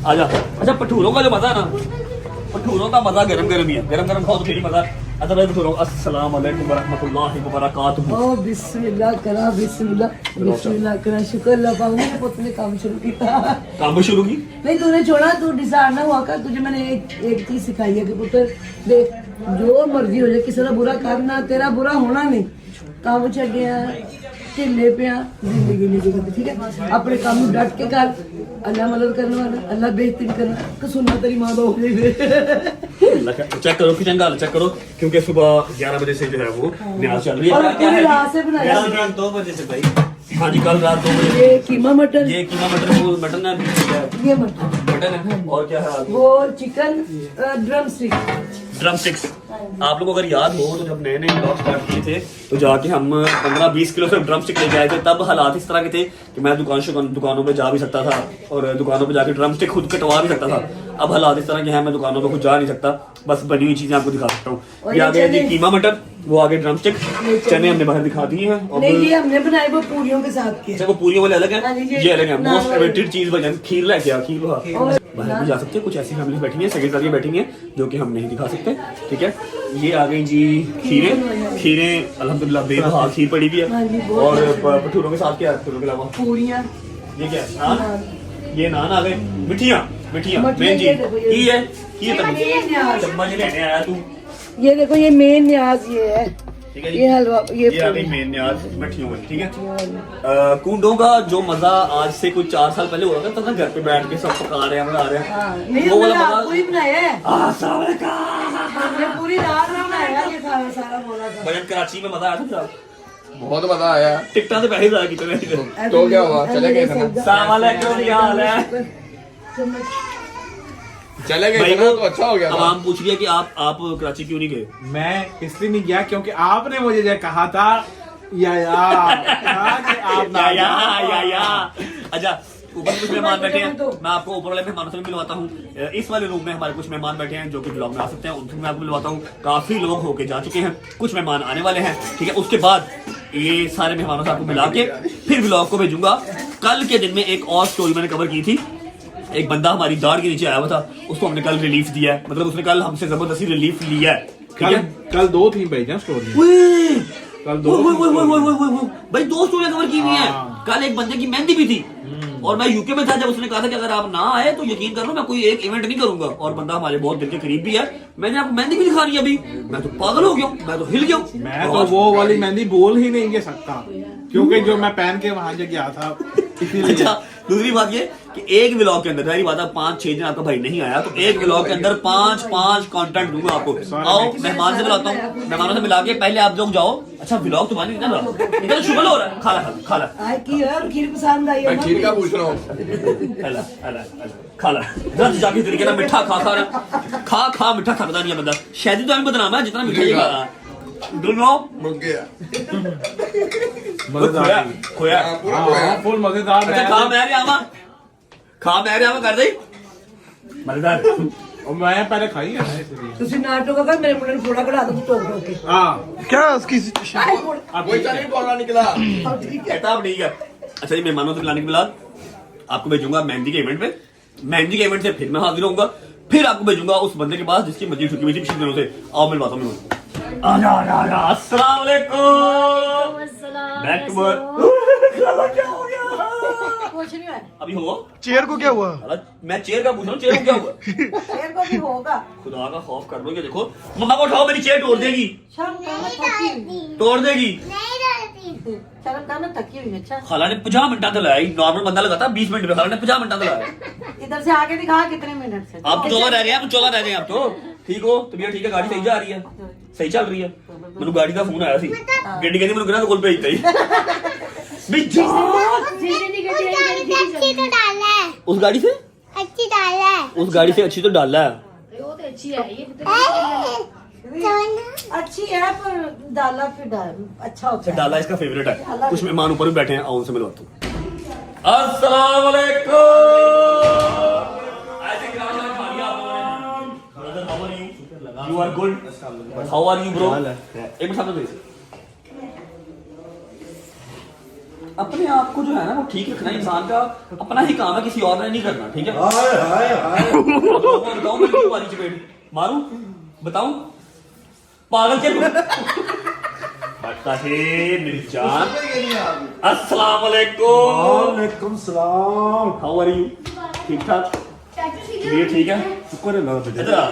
आजा। अच्छा, भटूरों का जो मजा है ना, भटूरों का मजा गरम गरम ही है। गरम गरम खाओ तो फिर ही मजा। अच्छा भाई भटूरों, अस्सलाम वालेकुम वरहमतुल्लाहि वबरकातुहू। ओ बिस्मिल्लाह करा, बिस्मिल्लाह करा। शुक्र अल्लाह पाक ने पुत ने काम शुरू किया। काम शुरू की? नहीं तूने छोड़ा, तू डिसाइड ना हुआ कर। तुझे मैंने एक चीज सिखाई है कि पुत्र देख, जो मर्जी हो जाए, किसी का बुरा करना, तेरा बुरा होना नहीं। काम छड्डिया, ढिले पिया, जिंदगी नहीं गुजरती। ठीक है, अपने काम में डट के कर। अल्लाह मदद करने वाला, अल्लाह बेहतरीन करना। कसुन्ना तेरी माँ बाप चेक करो किचन का, चेक करो, क्योंकि सुबह 11 बजे से जो है वो न्याज चल रही है। और पूरी रात से बनाया। 2 बजे से भाई। हाँ जी, कल रात 2 बजे। ये कीमा मटन, ये कीमा मटन है, ये मटन है। और क्या है? वो चिकन ड्रम स्टिक्स। आप लोगों को अगर याद हो तो जब नए नए ब्लॉग स्टार्ट किए थे तो जाके हम 15-20 किलो से ड्रम स्टिक लेके आए थे। तब हालात इस तरह के थे कि मैं दुकानों पे जा भी सकता था और दुकानों पे जाके ड्रम स्टिक खुद कटवा भी सकता था। अब हालात इस तरह के हैं, मैं दुकानों पे खुद जा नहीं सकता, बस बनी हुई चीजें आपको दिखा सकता हूँ। ये आ गया जी कीमा मटन, वो आगे ड्रम स्टिक, चने हमने बाहर दिखा दिए हैं। नहीं, ये हमने बनाए वो पूरियों के साथ के। अच्छा, वो पूरियों वाले अलग हाँ है, जी, ये अलग है। नान मोस्ट वाले। फेवरेट चीज बन खीर लेके आ, खीर बाहर भी जा सकते हैं। कुछ ऐसी फैमिली बैठी है, सगे साथी बैठी है जो कि हम नहीं दिखा सकते। ठीक है, ये आ गई जी खीरें अल्हम्दुलिल्लाह बेबहा खीर पड़ी भी हाँ जी, है। बहुत और भटूरों के साथ क्या है? भटूरों के अलावा पूरियां, ये क्या है? नान। ये नान आ गए। मिठियाँ मेन जी ये देखो, की है, ये न्याज। चम्मच लेने आया तू। ये देखो, ये मेन न्याज ये है। ठीक है जी, ये हलवा, ये आ गई मेन न्याज मिठियों में। ठीक है, कुंडों का जो मजा आज से कुछ 4 साल पहले हो रहा था ना, घर पे बैठ के सब पका रहे हैं, मजा आ रहा है। नहीं, वो वाला हमने मजा। पूरी बनाया है। अस्सलाम वालेकुम। हमने पूरी रात में बनाया ये सारा बोला था। भजन कराची में मजा आया था साहब, बहुत मजा आया। टिकटा से पैसे ज्यादा कितने? तो क्या हुआ, चले गए थे ना। अस्सलाम वालेकुम, क्या हाल है? चले गए भाई थे ना, तो अच्छा हो गया अब था। हम पूछ लिया कि आप कराची क्यों नहीं गए? मैं इसलिए नहीं गया क्योंकि आपने मुझे जो कहा था आप ना या अच्छा, ऊपर कुछ मेहमान बैठे हैं, मैं आपको ऊपर वाले मेहमानों से भी मिलवाता हूँ। इस वाले रूम में हमारे कुछ मेहमान बैठे हैं जो कि ब्लॉग में आ सकते हैं, उनसे मैं आपको मिलवाता हूँ। काफी लोग होके जा चुके हैं, कुछ मेहमान आने वाले हैं। ठीक है, उसके बाद ये सारे मेहमानों से आपको मिला के फिर ब्लॉग को भेजूंगा। कल के दिन में एक और स्टोरी मैंने कवर की थी। एक बंदा हमारी दाढ़ के नीचे आया हुआ था, उसको हमने कल रिलीफ दिया है, मतलब उसने कल हमसे जबरदस्ती रिलीफ लिया है। ठीक है, कल 2 थी भाई स्टोरी। कल 2 भाई 2 स्टोरियां कवर की हुई हैं। हाँ। कल एक बंदे की मेहंदी भी थी और मैं यूके में था जब उसने कहा था कि अगर आप ना आए तो यकीन कर लो मैं कोई एक इवेंट नहीं करूंगा। और बंदा हमारे बहुत दिल के करीब भी है। मैंने आपको मेहंदी भी दिखा रही है अभी, मैं तो पागल हो गया हूँ, मैं तो हिल गया हूँ। मैं तो वो वाली मेहंदी बोल ही नहीं सकता क्योंकि जो मैं पहन के वहां गया था इसीलिए। अच्छा, दूसरी बात ये कि एक व्लॉग के अंदर सारी बात है 5-6 दिन आपका भाई नहीं आया तो एक व्लॉग के अंदर 5 कंटेंट दूंगा आपको। आओ मेहमान से मिलाता हूँ, मेहमानों से मिला के पहले आप लोग जाओ। अच्छा, व्लॉग तुम्हारी ना इधर शुगर हो रहा है, खा ला आए की है, खीर पसंद आई है मैं ना? खीर का पूछ रहा हूँ। खा ला जल्द जाके तरीके ना मिठा खा मिठा खाता नहीं है बंदा। शायद तो हमें बदनाम है जितना मिठा ये खा रहा है। दोनों रुक गया। खोया फुल मजेदार। अच्छा, खा मैं आवा कर दे मजेदार। और मैं पहले खाई है ना इसलिए। ਤੁਸੀਂ ਨਾਟਕ ਕਰ ਮੇਰੇ ਮੁੰਡੇ ਨੂੰ ਥੋੜਾ ਕਢਾ ਦੋ ਟੋਕ ਟੋਕ ਕੇ हाँ क्या उसकी कोई चने बोलना निकला। कहता अब ठीक है। अच्छा जी, मेहमानों से मिलाने के बाद आपको भेजूंगा मेहंदी के इवेंट पे। मेहंदी के इवेंट से फिर मैं हाजिर होऊंगा, फिर आपको भेजूंगा उस बंदे के पास जिसकी मस्जिद छुट्टी हुई थी पिछले दिनों से। आओ मिलवाता हूँ मैं। अस्सलाम वालेकुम। Back to work. क्या हो गया? ਕੁਛ ਨਹੀਂ ਹੋਇਆ अभी हो चेयर को क्या हुआ? मैं चेयर का पूछ रहा हूँ, चेयर को क्या हुआ? ਫੇਰ ਕੋ ਵੀ ਹੋਗਾ खुदा का खौफ कर लो। ये देखो, मम्मा को उठाओ, मेरी चेयर तोड़ देगी, ਸ਼ਰਮ ਕਰਨਾ ਥੱਕੀ ਹੋਈ तोड़ देगी। ਸ਼ਰਮ ਕਰਨਾ थकी हुई अच्छा खाला ने 50 मिनट तो लगाया, नॉर्मल बंदा लगाता 20 मिनट में, खाला ने 50 मिनट तो लगाया। इधर से आके दिखा कितने मिनट से आप 14 रह गए, आप 14 रह गए। आप तो ठीक हो, तबीयत ठीक है, गाड़ी सही जा रही है, सही चल रही है। मैंने गाड़ी का फोन आया सी, गड्डी कहती मैंने कोल भेजता ही। भी जा अच्छी तो डाला है, उस गाड़ी से अच्छी डाला है। उस गाड़ी से अच्छी तो डाला है। अच्छी है पर डाला फिर अच्छा होता है। डाला इसका फेवरेट है। कुछ मेहमान ऊपर भी बैठे हैं, आओ उनसे मिलवाता हूँ। अस्सलाम वालेकुम। You are good. How are you, bro? एक मिनट सामने देखिए। अपने आप को जो है ना वो ठीक रखना इंसान का अपना ही काम है, किसी और ने नहीं करना, ठीक है? बताओ मैं क्यों मारी चपेट मारूं? बताऊं? पागल क्या मेरी जान। अस्सलाम वालेकुम सलाम। How are you? ठीक ठाक? ये ठीक है? शुक्र है अल्लाह का।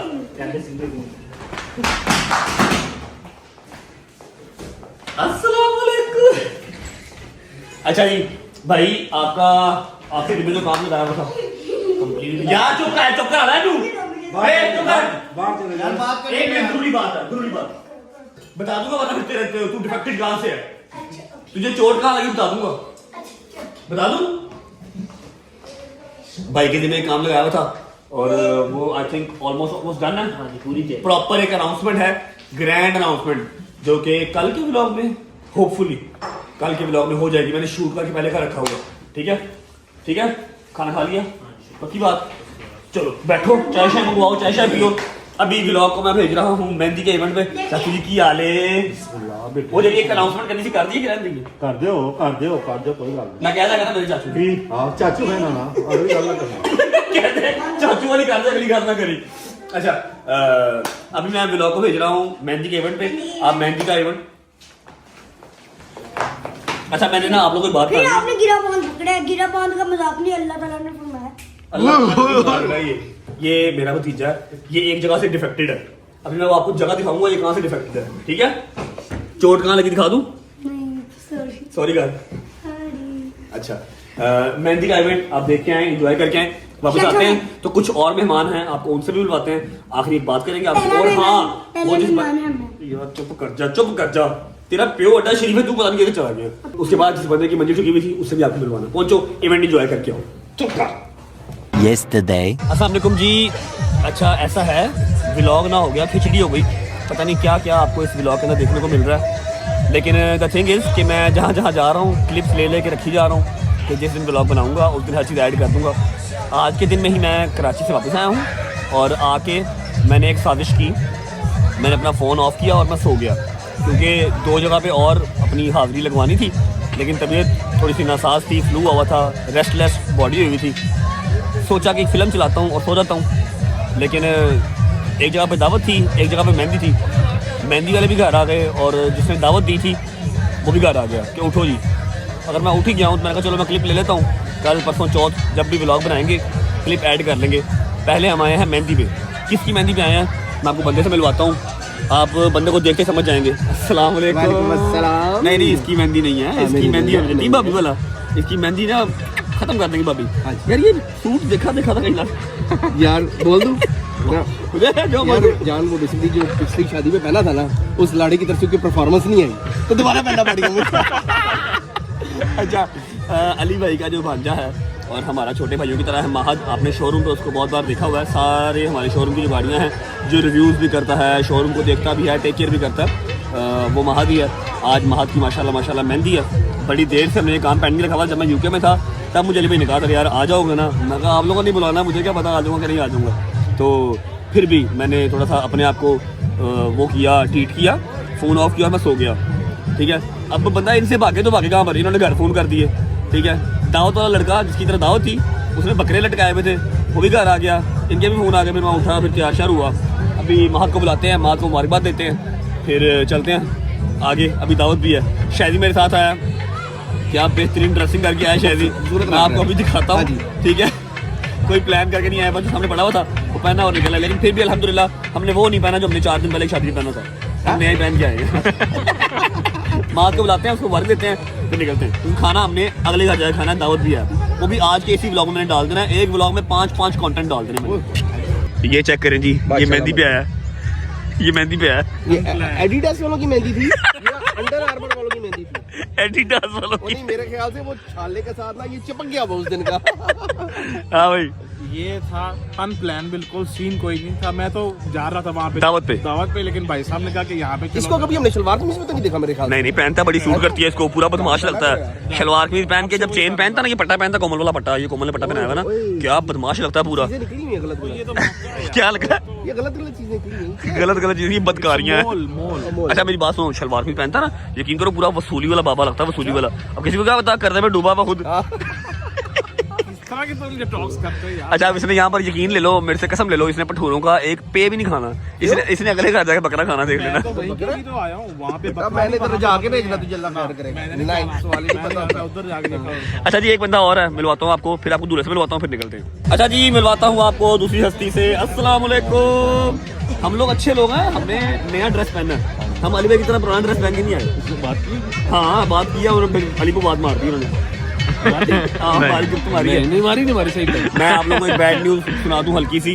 अस्सलाम वालेकुम। अच्छा जी भाई, आपके दिन में जो काम लगाया हुआ था कंप्लीट। यार चुप कर रहा है तू। एक मिनट, जरूरी बात बता दूंगा, वरना फिर तेरे तू डिफेक्टेड कहां से है, तुझे चोट कहां लगी बता दूंगा। बता दूं? भाई के दिन में काम लगाया हुआ था और वो आई थिंक ऑलमोस्ट डन है। पूरी प्रॉपर एक अनाउंसमेंट है, ग्रैंड अनाउंसमेंट, जो कि कल के व्लॉग में होपफुली कल के व्लॉग में हो जाएगी। मैंने शूट करके पहले का रखा हुआ। ठीक है, खाना खा लिया? पक्की बात। चलो बैठो, चाय शाय मंगवाओ, चाय शाय पियो। अभी व्लॉग को मैं भेज रहा हूँ मेहंदी के इवेंट पे। चाचू जी की हाल है? वो जब एक अनाउंसमेंट करनी थी, कर दी कि रहने देंगे? कर दो कोई गल मैं कह रहा था मेरे चाचू नहीं। हां चाचू है ना अगली गल ना करना। कहते चाचू वाली कर दे, अगली गल ना करी। अच्छा अभी मैं व्लॉग को भेज रहा हूँ मेहंदी के इवेंट पे। आप मेहंदी का इवेंट, अच्छा मैंने ना आप लोगों को बात फिर आपने गिरा बांध पकड़ा है। गिरा बांध का मजाक नहीं अल्लाह ताला ने फरमाया। ये मेरा भतीजा है, ये एक जगह से डिफेक्टेड है। अभी मैं आपको जगह दिखाऊंगा ये कहां से डिफेक्टेड है, ठीक है? चोट कहां लगी दिखा दूं? नहीं सॉरी कर। अच्छा मेहंदी का इवेंट आप देख के आए, एंजॉय करके आए, वापस आते हैं तो कुछ और मेहमान हैं, आपको उनसे भी बुलवाते हैं। आखिरी एक बात करेंगे आपसे। और हाँ वो जिस यार चुप कर जा, तेरा प्यो अड्डा शरीफ है, तू पता नहीं कैसे चला गया। उसके बाद जिस बंदे की मंजिल चुकी हुई थी उससे भी आपको मिलवाना। पहुंचो, इवेंट एंजॉय करके आओ। चुप कर। अस्सलाम वालेकुम जी। अच्छा ऐसा है, व्लॉग ना हो गया, खिचड़ी हो गई, पता नहीं क्या क्या आपको इस व्लॉग के अंदर देखने को मिल रहा है। लेकिन द थिंग इज़ कि मैं जहाँ जहाँ जा रहा हूँ क्लिप्स ले के रखी जा रहा हूँ कि जिस दिन व्लॉग बनाऊँगा उस दिन हर चीज़ ऐड कर दूँगा। आज के दिन में ही मैं कराची से वापस आया हूँ और आके मैंने एक साजिश की। मैंने अपना फ़ोन ऑफ किया और मैं सो गया, क्योंकि 2 जगह पे और अपनी हाज़िरी लगवानी थी, लेकिन तबीयत थोड़ी सी नासाज थी, फ्लू हुआ था, रेस्टलेस बॉडी हुई थी। सोचा कि एक फ़िल्म चलाता हूँ और सो जाता हूँ। लेकिन एक जगह पे दावत थी, एक जगह पे मेहंदी थी। मेहंदी वाले भी घर आ गए और जिसने दावत दी थी वो भी घर आ गया कि उठो जी। अगर मैं उठ ही गया हूँ तो मैंने कहा चलो मैं क्लिप ले लेता हूँ, कल परसों चौथ जब भी व्लॉग बनाएंगे क्लिप ऐड कर लेंगे। पहले हम आए हैं मेहंदी पे। किसकी मेहंदी पे आए हैं मैं आपको बंदे से मिलवाता हूँ, आप बंदे को देख के समझ जाएंगे। अस्सलाम वालेकुम। नहीं इसकी मेहंदी नहीं है, इसकी मेहंदी है भाभी वाला। इसकी मेहंदी ना खत्म कर देंगे भाभी। यार ये सूट देखा था कहीं ना यार बोल दूं जो जान वो बेसिकली जो पिछली शादी में पहना था ना, उस लाड़ी की तरफ से उसकी परफॉर्मेंस नहीं आई तो दोबारा पहनना पड़ेगा मुझे। अच्छा अली भाई का जो भांजा है और हमारा छोटे भाइयों की तरह है महद, आपने शोरूम पे उसको बहुत बार देखा हुआ है। सारे हमारे शोरूम की जो गाड़ियाँ हैं, जो रिव्यूज़ भी करता है, शोरूम को देखता भी है, टेक केयर भी करता है, वो महद ही है। आज महद की माशाल्लाह मेहंदी है। बड़ी देर से मैंने काम पेंडिंग रखा हुआ। जब मैं यूके में था तब मुझे अली भाई ने कहा था यार आ जाओगे ना, मैं कहा आप लोगों ने बुलाना, मुझे क्या पता आ जाऊँगा कि नहीं आ जाऊँगा। तो फिर भी मैंने थोड़ा सा अपने आप को वो किया, ट्रीट किया, फ़ोन ऑफ किया और मैं सो गया। ठीक है, अब बंदा इनसे भागे तो भागे कहाँ पर, इन्होंने घर फ़ोन कर दिए। ठीक है, दावत वाला लड़का जिसकी तरह दावत थी उसने बकरे लटकाए हुए थे, वो भी घर आ गया, इनके भी फ़ोन आ गए। फिर मैं उठा, फिर तैयार शार हुआ। अभी महक को बुलाते हैं, महक को मुबारकबाद देते हैं, फिर चलते हैं आगे। अभी दावत भी है। शायदी मेरे साथ आया, क्या बेहतरीन ड्रेसिंग करके आया शायदी, मैं आपको अभी दिखाता हूँ। ठीक है, कोई प्लान करके नहीं आया, बस सामने पड़ा हुआ था वो पहना और निकला। लेकिन फिर भी अल्हम्दुलिल्लाह हमने वो नहीं पहना जो हमने 4 दिन पहले शादी में पहना था, हमने यही पहन के आए। माँ को बुलाते हैं, उसको वर्क देते हैं, फिर निकलते हैं। क्योंकि खाना हमने अगले घर जाकर खाना, दावत भी है, वो भी आज के इसी व्लॉग में मैंने डाल देना है। एक व्लॉग में 5 कंटेंट डाल देने मैंने। ये चेक करें जी, ये मेहंदी पे आया, ये मेहंदी पे आया। ये एडिडास वालों की मेहंदी थी। अंडर आर्मर वालों की मेहंदी थी। एडिडास वालों वो नहीं, मेरे ख्याल से वो छाले के साथ ना ये चिपक गया वो उस दिन का। हाँ भाई ये था अनप्लान, बिल्कुल सीन कोई नहीं था। मैं तो जा रहा था वहाँ पे दावत पे, लेकिन भाई साहब ने कहा कि यहाँ पे चलो। इसको कभी हमने शलवार कमीज में तो नहीं देखा मेरे ख्याल से। नहीं पहनता, बड़ी सूट करती है इसको, पूरा बदमाश लगता है। शलवार कमीज पहन के जब चेन पहनता ना, ये पट्टा पहनता, कोमल वाला पट्टा, ये कोमल ने पट्टा पहनाया हुआ ना, क्या बदमाश लगता है पूरा। चीजें निकली हुई है गलत ये गलत, तो क्या लग रहा है? ये गलत गलत चीजें निकली हुई गलत चीज, ये बदकारियां मोल हैं। मोल अच्छा मेरी बात सुनो, शलवार कमीज पहनता ना, यकीन करो पूरा वसूली वाला बाबा लगता है, वसूली वाला। अब किसी को क्या पता, करने में डूबा हुआ खुद। इस तरह के तो मुझे टॉक्स करते हैं यार। अच्छा अब इसने यहाँ पर यकीन ले लो, मेरे से कसम ले लो, इसने भटूरों का एक पे भी नहीं खाना। इसने अगले घर जाके बकरा खाना, देख मैं लेना। तो वहीं के भी तो आया हूँ वहाँ पे। है। मैंने तेरे जाके भेजना तुझे अल्लाह खैर करे। नहीं सवाल ही नहीं पता मैं उधर जाके देखा। अच्छा जी एक बंदा और है, मिलवाता हूँ आपको, फिर आपको दूल्हे से मिलवाता हूँ, फिर निकलते हैं। अच्छा जी मिलवाता हूँ आपको दूसरी हस्ती से। अस्सलाम वालेकुम। हम लोग अच्छे लोग हैं, हमने नया ड्रेस पहना है। हम अली भाई की तरह पुराना ड्रेस पहन के नहीं आए। बात की? हाँ बात किया, उन्होंने अली को बात मार दी उन्होंने। नहीं मारी सही। मैं आप लोगों को एक बैड न्यूज़ सुना दूं हल्की सी।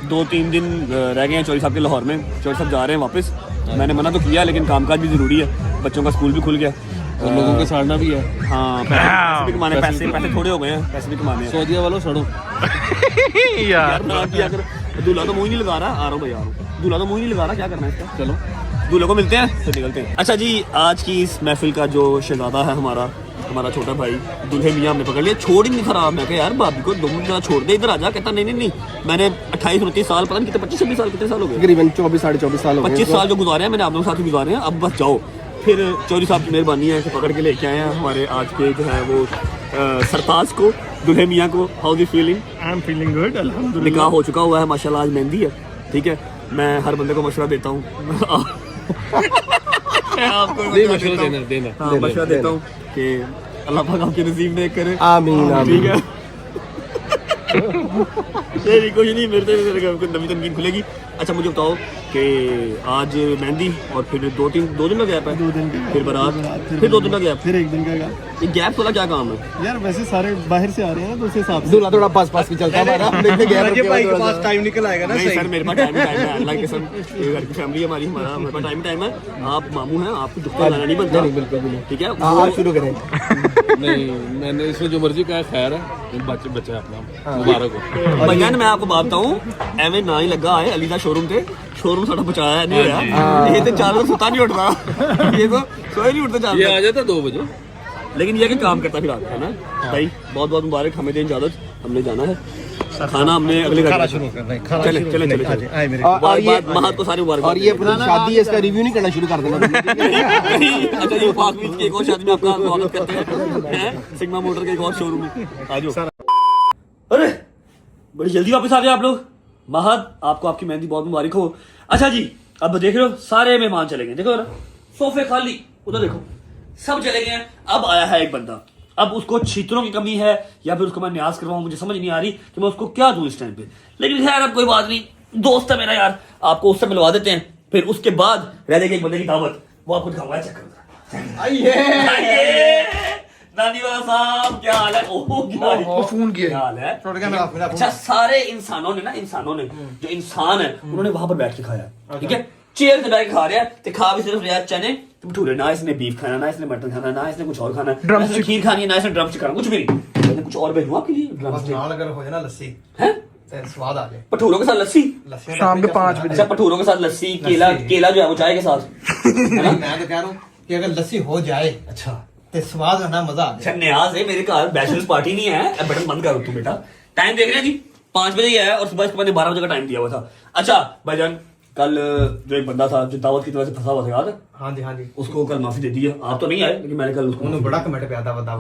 2-3 दिन रह गए हैं चौधरी साहब के लाहौर में। चौधरी साहब जा रहे हैं वापस। मैंने मना तो किया, लेकिन कामकाज भी जरूरी है, बच्चों का स्कूल भी खुल गया और लोगों के साड़ना भी है। हाँ पैसे भी कमाने, पैसे थोड़े हो गए हैं, पैसे भी कमाने हैं। सऊदीया वालों सड़ो यार ना किया कर। दूल्हा तो मुँह ही नहीं लगा रहा, आ रहा हूँ भाई आ रहा हूँ। दूल्हा तो मुँह ही नहीं लगा रहा, क्या करना है इसका। चलो दूल्हे को मिलते हैं फिर निकलते हैं। अच्छा जी आज की इस महफिल का जो शहजादा है हमारा छोटा भाई दूल्हे मियाँ हमने पकड़ लिया। छोड़ ही नहीं खराब। मैं कहा यार भाभी को 2 मिनट छोड़ दे, इधर आ जा। कहता नहीं मैंने 28-29 साल, पता नहीं कितने 25-26 साल, कितने साल हो गए, तकरीबन 24-24.5 साल हो गए। 25 साल जो गुजारे हैं मैंने आप लोगों के साथ ही गुजारे हैं। अब बस जाओ। फिर चौधरी साहब की मेहरबानी है कि पकड़ के लेके आए हैं हमारे आज के जो है वो सरताज को, दूल्हे मियाँ को। How is feeling? I am feeling good अल्हम्दुलिल्लाह। निकाह हो चुका हुआ है माशाल्लाह, आज मेहंदी है। ठीक है मैं हर बंदे को मशवरा देता हूँ। नहीं मशवरा देना मशवरा देता हूँ कि अल्लाह पाक आपके नसीब में करे। आमीन ठीक है ये कुछ नहीं, मेरे को नवी तनकीन खुलेगी। अच्छा मुझे बताओ कि आज मेहंदी और फिर 2 दिन का गैप है, 2 दिन फिर बारात, फिर 2 दिन का गैप, फिर 1 दिन का ये गैप वाला क्या काम है यार। वैसे सारे बाहर से आ रहे हैं ना, तो उस हिसाब से दूल्हा थोड़ा पास भी चलता है हमारा। देखते गैर भाई के पास टाइम निकल आएगा ना। नहीं सर मेरे पास टाइम है, अल्लाह की कसम, ये घर की फैमिली है हमारी, हमारे पास टाइम है। आप मामू हैं, आपको दुख लाना नहीं बनता। नहीं बिल्कुल भी नहीं। ठीक है आप शुरू करें। नहीं मैंने इसमें जो मर्जी कहा खैर है, बच्चा अपना मुबारक हो। भैया मैं आपको बात बताऊं, एवं ना ही लगा है अली दा शोरूम थे, शोरूम साडा बचाया नहीं होया। ये तो 4 बजे सुता नहीं उठता, ये तो सोए नहीं उठते 4 बजे। ये आ जाता 2 बजे, लेकिन ये कि काम करता फिर आता है ना भाई। बहुत बहुत मुबारक, हमें दें इजाजत, हमने जाना है खाना, हमने अगले घर शुरू करना है। चले और ये महत को सारी मुबारक। और ये अपनी शादी है, इसका रिव्यू नहीं करना शुरू कर देना। अच्छा ये पाक बीच की एक और शादी में आपका स्वागत करते हैं, सिग्मा मोटर के एक और शोरूम में। आ जाओ। अरे बड़ी जल्दी वापस आ गए आप लोग। महद आपको आपकी मेहंदी बहुत मुबारक हो। अच्छा जी अब देख रहे हो सारे मेहमान चले गए, देखो ना सोफे खाली, उधर देखो सब चले गए हैं। अब आया है एक बंदा, अब उसको छीतरों की कमी है या फिर उसको मैं न्याज करवाऊं, मुझे समझ नहीं आ रही कि मैं उसको क्या दूं इस टाइम पे। लेकिन खैर अब कोई बात नहीं, दोस्त है मेरा यार, आपको उससे मिलवा देते हैं। फिर उसके बाद रह जाएगी एक बंदे की दावत, वो आपको दिखाऊंगा। चेक नानी वाला साहब क्या हाल है? फोन किया हाल है। अच्छा सारे इंसानों ने जो इंसान है उन्होंने वहां पर बैठ के खाया। ठीक है चेयर पे बैठ के खा रहे हैं, तो खा भी सिर्फ रहा चने भटूरे, ना इसने बीफ खाना, ना इसने मटन खाना, ना इसने कुछ और खाना, ना इसने खीर खानी है, ना इसने ड्रम स्टिक खाना, कुछ भी नहीं। मैंने कुछ और भेजूं आपके लिए ड्रम स्टिक। अगर हो जाए ना लस्सी है स्वाद आ जाए। भटूरों के साथ लस्सी शाम के 5 बजे। अच्छा भटूरों के साथ लस्सी, केला जो है वो चाय के साथ। मैं तो कह रहा हूँ कि अगर लस्सी हो जाए अच्छा तो स्वाद है ना, मजा आ जाए। न्याज है मेरे घर बैचलर्स पार्टी नहीं है। अब बटन बंद करो तू बेटा, टाइम देख रहे हैं जी 5 बजे ही आया और सुबह इसके मैंने 12 बजे का टाइम दिया हुआ था। अच्छा भाईजान कल जो एक बंदा था जो दावत की वजह से फंसा हुआ था याद है? हाँ जी उसको कल माफी दे दी है। आप तो नहीं आए लेकिन मैंने कल उसको बड़ा कमेंट पे आता बता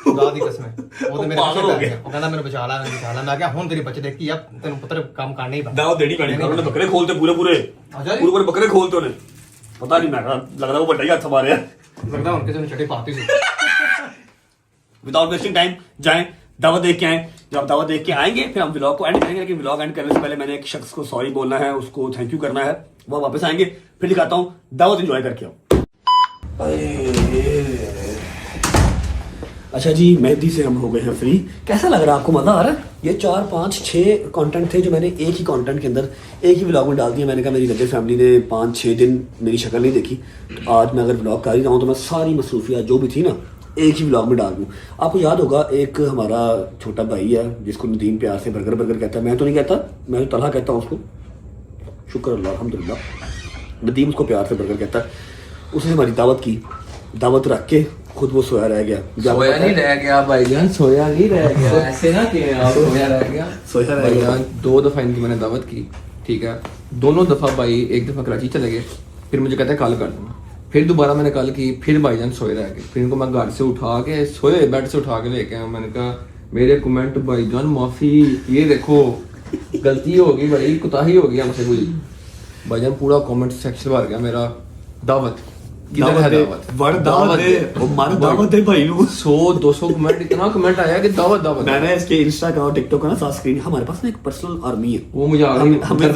खुदा दी कसम वो तो मेरे पीछे पड़ गया। वो कहना मैंने बचा ला मैं क्या हुन तेरी बच्चे देखी अब तेन पुत्र काम करना ही दावत देनी पड़ी। उन्होंने बकरे खोलते पूरे बकरे खोलते उन्हें पता नहीं, मैं लग रहा वो बड़ा ही हाथ हमारे लगता है उनके चटे पाती थी। विदाउट वेस्टिंग टाइम जाएं दावत देख के आए। जब आप दावत देख के आएंगे फिर हम व्लॉग को एंड करेंगे, लेकिन व्लॉग एंड करने से पहले मैंने एक शख्स को सॉरी बोलना है, उसको थैंक यू करना है। वो वापस आएंगे फिर दिखाता हूँ, दावत एंजॉय करके आओ। अच्छा जी, मेहंदी से हम हो गए हैं फ्री। कैसा लग रहा है आपको, मज़ा आ रहा है? ये 4 5 6 कंटेंट थे जो मैंने एक ही कंटेंट के अंदर एक ही व्लॉग में डाल दिया। मैंने कहा मेरी रजब फैमिली ने 5 6 दिन मेरी शक्ल नहीं देखी, तो आज मैं अगर व्लॉग कर ही रहा हूँ तो मैं सारी मसरूफियात जो भी थी ना एक ही व्लॉग में डाल दूँ। आपको याद होगा एक हमारा छोटा भाई है जिसको नदीम प्यार से बर्गर बर्गर कहता है। मैं तो नहीं कहता, मैं तो तलहा कहता हूँ उसको, शुक्र अल्लाह अल्हम्दुलिल्लाह। नदीम उसको प्यार से बर्गर कहता है। उसने हमारी दावत की, दावत रख के खुद वो सोया रह गया। सोया नहीं रह गया भाईजान, सोया नहीं रह गया। ऐसे ना कि आप सोया रह गया, सोया रह गया। भाईजान 2 दफ़ा इनकी मैंने दावत की, ठीक है। दोनों दफ़ा भाई, एक दफ़ा कराची चले गए, फिर मुझे कहते हैं कल कर दूँगा, फिर दोबारा मैंने कल की, फिर भाईजान सोए रह गए। फिर इनको मैं घर से उठा के सोए बेड से उठा के लेके आया। मैंने कहा मेरे कमेंट भाईजान माफ़ी, ये देखो गलती हो गई भाई, कुताही हो गई हमसे कोई। भाईजान पूरा कमेंट सेक्शन भर गया मेरा दावत किधर है, दावत दे, वो मारो दावत दे भाई। 100 200 कमेंट, इतना कमेंट आया कि दावत दावत। मैंने इसके इंस्टा का और टिकटॉक का ना साथ स्क्रीन, हमारे पास ना एक पर्सनल आर्मी है, वो मुझे हमें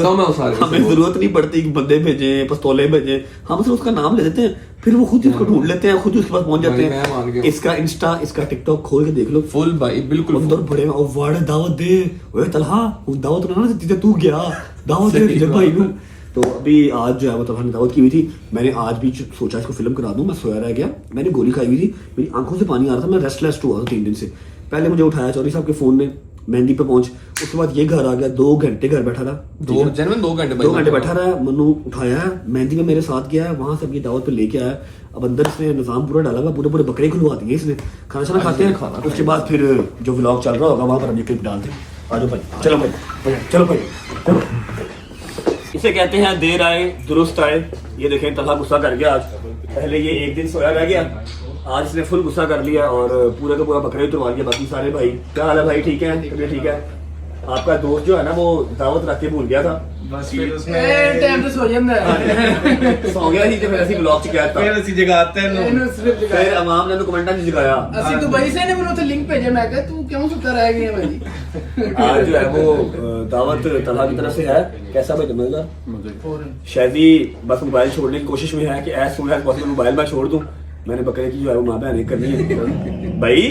जरूरत नहीं पड़ती कि बंदे भेजे, पिस्तौलें भेजे, हम सिर्फ उसका नाम ले देते हैं, फिर वो खुद उसको ढूंढ लेते हैं, खुद उसके पास पहुंच जाते हैं। इसका इंस्टा, इसका टिकटॉक खोल के देख लो, फुल भाई बिल्कुल अंदर बड़े और वर्ड दावत दे, ओए तलहा दावत ना देती तू गया, दावत दे भाई नू। तो अभी आज जो है मतलब हमने दावत की हुई थी। मैंने आज भी सोचा इसको फिल्म करा दूं, मैं सोया रह गया, मैंने गोली खाई हुई थी, मेरी आंखों से पानी आ रहा था, मैं रेस्टलेस हुआ था 3 दिन से। पहले मुझे उठाया चौधरी साहब के फोन ने, मेहंदी पे पहुंच, उसके बाद ये घर आ गया, 2 घंटे घर बैठा रहा, 2 घंटे बैठा रहा। मनु उठाया, मेहंदी में मेरे साथ गया, वहां से अपनी दावत पे लेके आया। अब अंदर इसने निजाम पूरा डाला हुआ, पूरे पूरे बकरे खुलवा दिए इसने, खाना शाना खाते हैं। उसके बाद फिर जो व्लॉग चल रहा होगा वहां पर हम ये क्लिप डालते हैं। आ जाओ भाई, चलो भाई, चलो भाई, चलो। इसे कहते हैं देर आए दुरुस्त आए। ये देखें तलहा गुस्सा कर गया आज। पहले ये एक दिन सोया रह गया, आज इसने फुल गुस्सा कर लिया और पूरा का पूरा बकरे उतरवा लिया। बाकी सारे भाई क्या हाल है भाई, ठीक है, तबीयत ठीक है। आपका दोस्त जो है ना वो दावत रख के भूल गया था, बस फिर उसने टाइम पे सो गया ही, तो फिर ऐसी ब्लॉग च कहता फिर ऐसी जगाते हैं, फिर अवाम ने तो कमेंटा नहीं जगाया। ਅਸੀਂ ਦੁਬਈ ਸੇ ਨੇ ਮੈਨੂੰ ਉੱਥੇ ਲਿੰਕ ਭੇਜਿਆ, ਮੈਂ ਕਿਹਾ ਤੂੰ ਕਿਉਂ ਸੁੱਤਾ ਰਹਿ ਗਿਆ ਭਾਈ। आज जो है वो दावत तलहा की तरफ से है। कैसा भाई मजेदार? शायदी बस मोबाइल छोड़ने की कोशिश में है कि as soon as possible mobile मैं छोड़ दूं। मैंने बकरे की जो है वो माँ बहन करनी है भाई।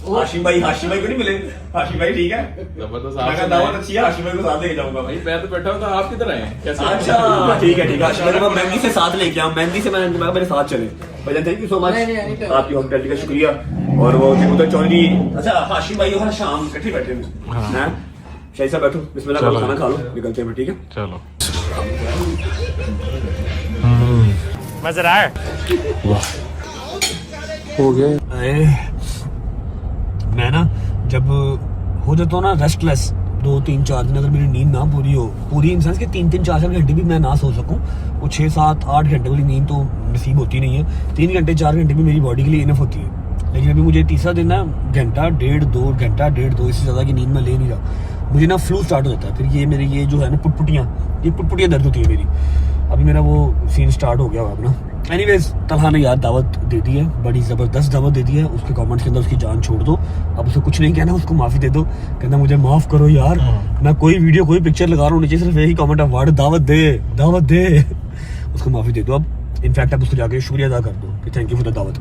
हाशिम भाई को नहीं मिले? हाशिम भाई ठीक है, जबरदस्त दावत अच्छी है, हाशिम भाई को साथ लेके जाऊंगा भाई। मैं तो बैठा हूँ, तो आप किधर आए? अच्छा ठीक है, हाशिम भाई को मेहंदी से साथ लेके आऊँ, मेहंदी से मैं मेरे साथ चले। भैया थैंक यू सो मच, आपकी हॉस्पिटैलिटी का शुक्रिया। और वो उधर चौधरी, अच्छा हाशिम भाई और शाम इकट्ठे बैठे हैं। शाही साहब बैठो, बिस्मिल्लाह करो, खाना खा लो, निकलते हैं, ठीक है चलो। मजेदार हो गया। मैं ना जब हो जाता हूँ ना रेस्टलेस, 2 3 4 दिन अगर मेरी नींद ना पूरी हो, पूरी इन सेंस के 3 3 4 4 घंटे भी मैं ना सो सकूं, वो 6 7 8 घंटे वाली नींद तो नसीब होती नहीं है। 3 घंटे 4 घंटे भी मेरी बॉडी के लिए इनफ होती है। लेकिन अभी मुझे तीसरा दिन ना घंटा डेढ़ 2 इससे ज़्यादा की नींद मैं ले नहीं रहा। मुझे ना फ्लू स्टार्ट हो जाता है, फिर ये मेरी ये जो है ना पुटपुटियाँ दर्द होती है मेरी। अभी मेरा वो सीन स्टार्ट हो गया अपना। एनीवेज तलहा ने यार दावत दे दी है, बड़ी ज़बरदस्त दावत दे दी है। उसके कमेंट्स के अंदर उसकी जान छोड़ दो, अब उसे कुछ नहीं कहना, उसको माफ़ी दे दो। कहना मुझे माफ़ करो यार, मैं कोई वीडियो कोई पिक्चर लगा रहा हूँ, नीचे सिर्फ यही कमेंट है वर्ड दावत दे। उसको माफ़ी दे दो। अब इनफैक्ट अब उसको जाके शुक्रिया अदा कर दो कि थैंक यू फॉर द दावत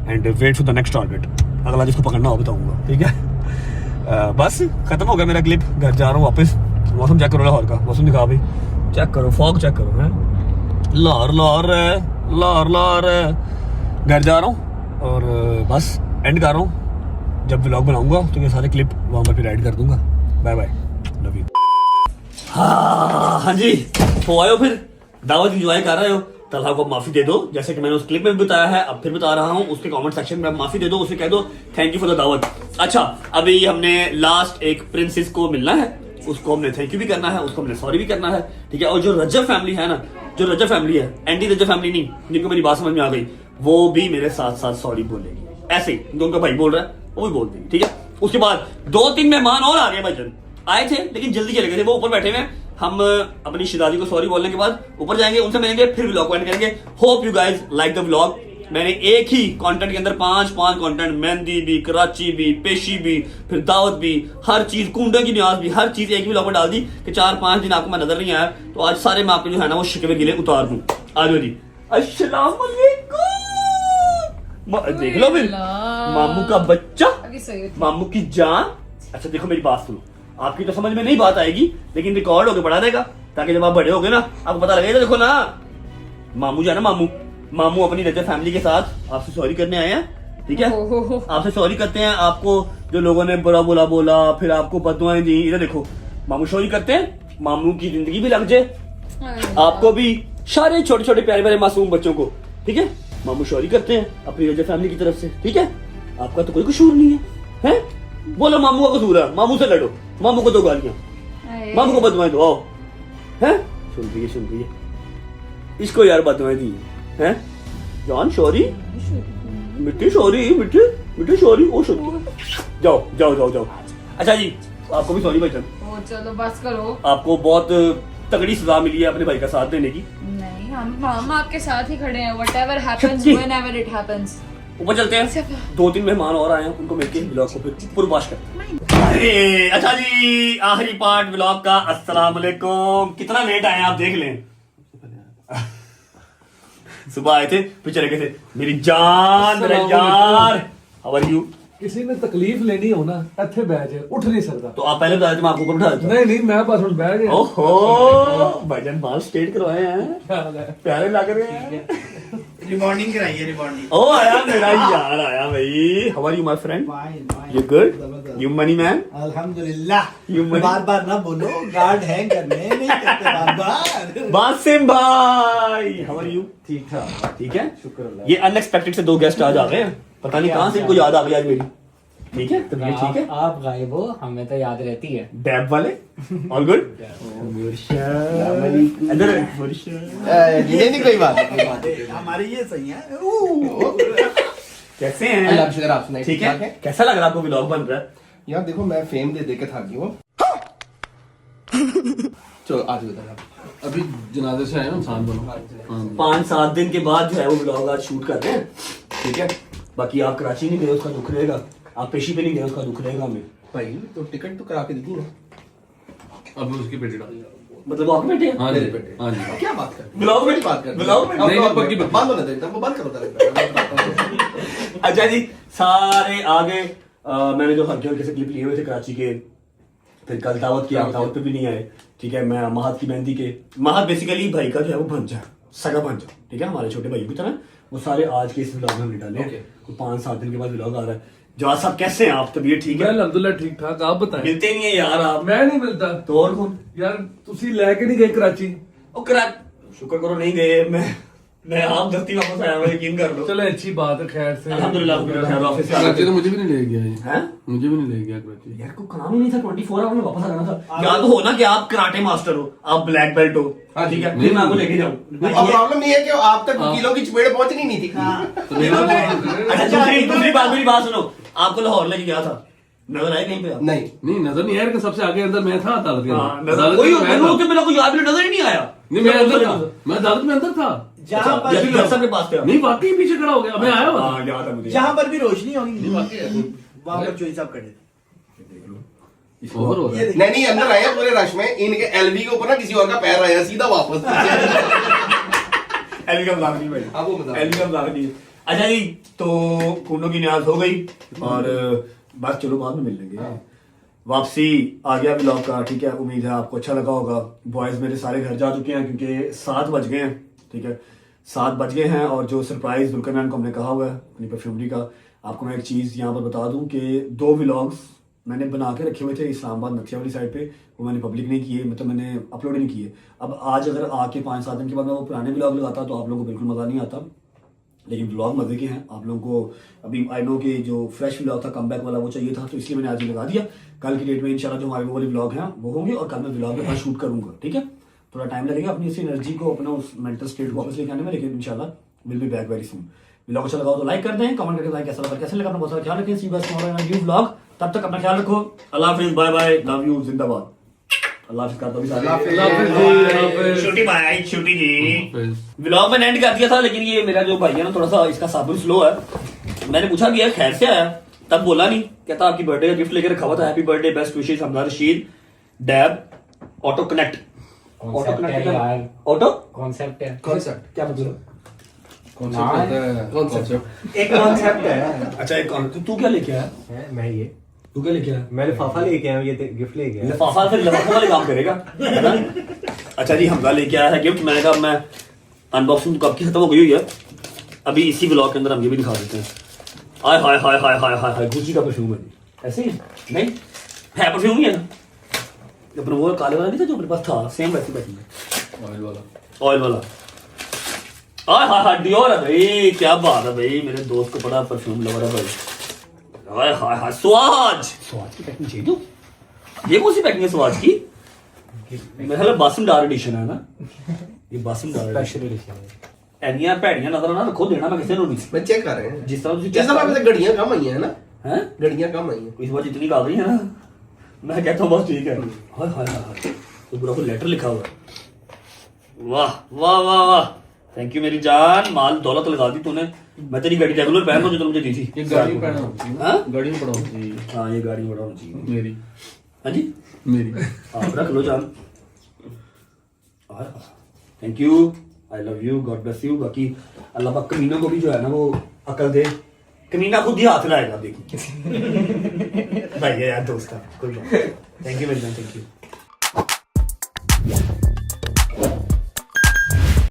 and wait for the next target. अगला जिसको पकड़ना हो बताऊँगा, ठीक है। बस खत्म हो गया मेरा क्लिप, घर जा रहा हूँ वापस। मौसम चेक करो लाहौर का, मौसम दिखा भाई, चेक करो, फॉग चेक करो है, लाहौर घर जा रहा हूँ और बस एंड कर रहा हूँ। जब व्लॉग बनाऊंगा तो ये सारे क्लिप वहाँ पर फिर ऐड कर दूंगा। Bye bye, love you. हाँ जी, हो आए हो, फिर दावत एंजॉय कर रहे हो। तलहा को माफी दे दो, जैसे कि मैंने उस क्लिप में भी बताया है, अब फिर बता रहा हूँ। उसके कमेंट सेक्शन में माफी दे दो, उसे कह दो थैंक यू फॉर द दावत। अच्छा, अभी हमने लास्ट एक प्रिंसेस को मिलना है, उसको हमने थैंक यू भी करना है, उसको हमने सॉरी भी करना है, ठीक है। और जो रजब फैमिली है ना, जो रजब फैमिली है, एंटी रजब फैमिली नहीं, जिनको मेरी बात समझ में आ गई, वो भी मेरे साथ साथ सॉरी बोलेगी। ऐसे ही उनका भाई बोल रहा है, वो भी बोल देगी, ठीक है। उसके बाद 2-3 मेहमान और आ गए भाईजान, आए थे लेकिन जल्दी चले गए थे, वो ऊपर बैठे हुए। हम अपनी शहजादी को सॉरी बोलने के बाद ऊपर जाएंगे, उनसे मिलेंगे, फिर व्लॉग को एंड करेंगे। Hope you guys like the vlog. मैंने एक ही कंटेंट के अंदर 5 कंटेंट, मेहंदी भी, कराची भी, पेशी भी, फिर दावत भी, हर चीज, कुंडे की न्याज भी, हर चीज एक ही व्लॉग में डाल दी कि 4-5 दिन आपको मैं नजर नहीं आया, तो आज सारे मैं आपके जो है ना वो शिकवे गिले उतार दूं। आ जाओ जी, अस्सलाम वालेकुम। देख लो फिर मामू का बच्चा, मामू की जान। अच्छा देखो मेरी बात सुनो, आपकी तो समझ में नहीं बात आएगी, लेकिन रिकॉर्ड होके पढ़ा देगा, ताकि जब आप बड़े होगे ना आपको पता लगेगा। देखो ना, मामू जो है ना, मामू अपनी रहते फैमिली के साथ आपसे सॉरी करने आए हैं, ठीक है। आपसे सॉरी करते हैं, आपको जो लोगों ने बुरा बुरा बोला, फिर आपको बददुआएं दी, इधर देखो मामू सॉरी करते हैं, मामू की जिंदगी भी लग जाए, आपको भी, सारे छोटे छोटे प्यारे प्यारे मासूम बच्चों को, ठीक है। मामू सॉरी करते हैं अपनी रजा फैमिली की तरफ से, ठीक है। आपका तो कोई कसूर नहीं है, हैं? बोलो मामू का कसूर है, मामू से लड़ो, मामू को दो गालियां, मामू को बददुआएं दो, आओ, हैं? सुन रही है इसको यार बददुआएं दी हैं, जान सॉरी, मिट्टी सॉरी, मिट्टी सॉरी, ओ सॉरी, जाओ। अच्छा जी, आपको भी सॉरी भाई जान। चलो बस करो, आपको बहुत तगड़ी सजा मिली है अपने भाई का साथ देने की। नहीं हम आपके साथ ही खड़े हैं, whatever happens whenever it happens। ऊपर चलते हैं, 2-3 मेहमान और आए हैं, उनको मिलके ब्लॉग को फिर पूर्वाश करते हैं। अरे अच्छा जी, आखिरी पार्ट ब्लॉग का। अस्सलाम वालेकुम। कितना लेट आए आप देख लें, सुबह आए थे फिर चले गए थे। मेरी जान, मेरे यार, हाउ आर यू? किसी ने तकलीफ लेनी हो ना, ਇੱਥੇ ਬਹਿ ਜਾ, ਉੱਠ नहीं सकता। तो आप पहले बताया, मैं आपको ऊपर बिठा देता। नहीं मैं बस ਹੁਣ ਬਹਿ ਗਿਆ। ओहो, भाईजान बाल स्ट्रेट करवाए हैं, प्यारे लग रहे हैं। रिबॉन्डिंग कराई है, रिबॉन्डिंग। ओ आया मेरा यार, आया भाई। How are you my friend? You good? You money man? अल्हम्दुलिल्लाह। You money? बार ना बोलो, गार्ड है करने नहीं करते बार। बासिम भाई, हाउ आर यू? ठीक ठाक, ठीक है, शुक्र अल्लाह। ये अनएक्सपेक्टेड से 2 गेस्ट आज आ गए हैं, पता नहीं कहां से इनको याद आ गई आज मेरी। ठीक है, तो ठीक है, आप गायब हो, हमें तो याद रहती है। डैब वाले, ऑल गुड। इधर ये नहीं कोई बात, हमारी ये सही है। कैसे हैं? अल्लाह का शुक्र, आप सुनाइए। ठीक है, कैसा लग रहा है आपको ब्लॉग बन रहा है? यार देखो, मैं फेम दे के थक गई हूँ। चलो आज बता, अभी जनाजे से आए ना, इंसान बनो। 5-7 दिन के बाद जो है वो ब्लॉग आज शूट कर रहे हैं, ठीक है। बाकी आप कराची नहीं गए, उसका दुख रहेगा। आप पेशी पे नहीं गए, उसका दुख रहेगा हमें। भाई तो टिकट तो करा के दी ना। अब उसकी बेटी डाल, मतलब आप बैठे हैं? हाँ जी, हाँ जी। क्या बात कर, ब्लॉग में बात कर, ब्लॉग में नहीं, पक्की बात। बंद होने देता, बंद करो। अच्छा जी, सारे आगे मैंने जो हल्के हल्के से क्लिप लिए हुए थे कराची के, फिर कल दावत किया, दावत पे भी नहीं आए, ठीक है। मैं महत की मेहंदी के, महत बेसिकली भाई का जो है वो भंजा, सगा भंजा, ठीक है, हमारे छोटे भाई की तरह। वो सारे आज के इस व्लॉग में हमने डाले हैं। 5-7 दिन के बाद व्लॉग आ रहा है। जवाब साहब कैसे हैं आप? तबीयत ठीक है? अल्हम्दुलिल्लाह ठीक ठाक, आप बताएं। मिलते नहीं है यार आप। मैं नहीं मिलता तो और कौन? यार ਤੁਸੀਂ ਲੈ ਕੇ नहीं गए कराची? ओ करा, शुक्र करो नहीं गए। मैं आप दस्ती वापस आया हूं, यकीन कर लो। चलो अच्छी बात है, खैर से। अल्हम्दुलिल्लाह खैर, ऑफिस से आ कराची गए। तो मुझे भी नहीं ले गया ये। हैं? मुझे भी नहीं ले गया कराची। यार को काम ही नहीं था, 24 आवर में वापस आ जाना था। या तो हो ना कि आप कराटे मास्टर हो, आप ब्लैक बेल्ट हो, ठीक है, फिर मैं आपको लेके जाऊं। प्रॉब्लम ये है कि आप तक वकीलों की चपेट पहुंचनी नहीं थी। अच्छा, दूसरी बात, मेरी बात सुनो, आपको लाहौर लेके गया था, नजर आए कहीं पे आप? नहीं नजर नहीं आया कि सबसे आगे अंदर मैं था अदालत के हाँ, अंदर। नजर अदालत कोई में मैं मेरे था। को, मेरे को याद भी नजर ही नहीं आया। नहीं मैं अंदर था, मैं अदालत में अंदर था। जहाँ पर जब जज साहब के पास थे आप? नहीं वाकई पीछे खड़ा हो गया, मैं आया हुआ था। हाँ, याद है मुझे। जहाँ पर भी रोशनी होगी वहाँ पर चोरी साहब खड़े थे। ओवर हो रहा है। नहीं अंदर आए पूरे रश में, इनके एलबी के ऊपर ना किसी और का पैर आया, सीधा वापस। एली का मजाक नहीं भाई, आप वो मजाक। एली का मजाक नहीं। अच्छा जी, तो खूनों की न्याज हो गई और बस चलो बाद में मिल लेंगे। वापसी आ गया ब्लॉग का, ठीक है। उम्मीद है आपको अच्छा लगा होगा। बॉयज मेरे सारे घर जा चुके हैं क्योंकि 7 बज गए हैं, ठीक है, 7 बज गए हैं। और जो सरप्राइज दुल्करनैन को हमने कहा हुआ है अपनी परफ्यूमरी का, आपको मैं एक चीज़ यहाँ पर बता दूं कि 2 व्लॉग्स मैंने बना के रखे हुए थे इस्लामाबाद नथिया वाली साइड पे, वो मैंने पब्लिक नहीं किए, मतलब मैंने अपलोड ही नहीं किए। अब आज अगर आके 5-7 दिन के बाद मैं वो पुराने व्लॉग लगाता तो आप लोगों को बिल्कुल मज़ा नहीं आता, लेकिन व्लॉग मजे के हैं। आप लोगों को अभी आई नो कि जो फ्रेश व्लॉग था, कमबैक वाला, वो चाहिए था, तो इसलिए मैंने आज ही लगा दिया। कल की डेट में इंशाल्लाह जो हमारे वो वाले व्लॉग हैं वो होंगे और कल मैं व्लॉग में शूट करूंगा, ठीक है। थोड़ा टाइम लगेगा अपनी इस एनर्जी को, अपना उस मेंटल स्टेट को वापस लेके आने में, लेकिन इंशाल्लाह will be back very soon. Vlog अच्छा लगा तो लाइक कर दें, कमेंट करके बताएं कैसा लगा, अपना बहुत सारा ख्याल रखें। सी बस न्यू व्लॉग, तब तक अपना ख्याल रखो। अल्लाह हाफिज़, बाय बाय, लव यू, जिंदाबाद। अल्लाह हाफिज़ करता भी सारे। छोटी भाई, छोटी जी व्लॉग में एंड कर दिया था, लेकिन ये मेरा जो भाई है ना, थोड़ा सा इसका साबुन स्लो है। मैंने पूछा कि यार खैर से आया, तब बोला नहीं, कहता आपकी बर्थडे का गिफ्ट लेकर रखा हुआ था, happy birthday, best wishes, Hamda Rashid, dab, auto connect. Auto connect, auto concept है, क्या मतलब? कॉन्सेप्ट होता है कॉन्सेप्ट एक कॉन्सेप्ट है। अच्छा एक कॉन्सेप्ट तू क्या लेके आया? मैं ये तू क्या लेके आया? मैं लिफाफा लेके आया हूं, ये गिफ्ट लेके आया। लिफाफा फिर लिफाफे वाले काम करेगा है ना? अच्छा जी हमजा लेके आया है गिफ्ट। मैंने कहा मैं अनबॉक्सिंग कब की खत्म हो गई हुई है, अभी इसी ब्लॉग के अंदर हम ये भी दिखा देते हैं। हाय हाय हाय हाय हाय हाय हाय गुच्ची का परफ्यूम है। ऐसे ही नहीं है, परफ्यूम ही है ना अपना वो काले वाला नहीं था जो मेरे पास था, सेम वैसी बैठी है ऑयल वाला। ऑयल वाला। हाय हाय हाय डियोर है भाई, क्या बात है भाई, मेरे दोस्त को बड़ा परफ्यूम लवर है भाई। हाय हाय हाय स्वाज, स्वाज की पैकिंग चाहिए तो ये कौन सी पैकिंग है स्वाज की? मेरे ख्याल बासमदार एडिशन है ना ये, बासमदार स्पेशल एडिशन है। ਐਨੀਆਂ ਭੈੜੀਆਂ ਨਜ਼ਰ ਨਾ ਰੱਖੋ, ਦੇਣਾ ਮੈਂ ਕਿਸੇ ਨੂੰ ਨਹੀਂ। मैं चेक कर रहे हैं जिस तरह ਤੁਸੀਂ जिस तरह पे घड़ियां कम आई हैं ना, हैं घड़ियां कम आई हैं। इस बार जितनी डाल रही है ना मैं कहता हूँ बस ठीक है। हाय हाय हाय तो पूरा कोई लेटर लिखा हुआ है। वाह वाह वाह वाह, थैंक यू मेरी जान, माल दौलत लगा दी तूने। मैं तेरी गाड़ी रेगुलर पहन जो तुमने दी थी। ये गाड़ी में पहना होती है। हाँ? गाड़ी में पड़ा होती है। हाँ ये गाड़ी में बड़ा होना चाहिए मेरी। हाँ जी मेरी। आप रख लो जान। Thank you, I love you, God bless you. बाकी अल्लाह पाक कमीनों को भी जो है ना वो अकल दे, कमीना खुद ही हाथ लाएगा देखो भाई यार दोस्त कोई बात। थैंक यू मेरी जान, थैंक यू।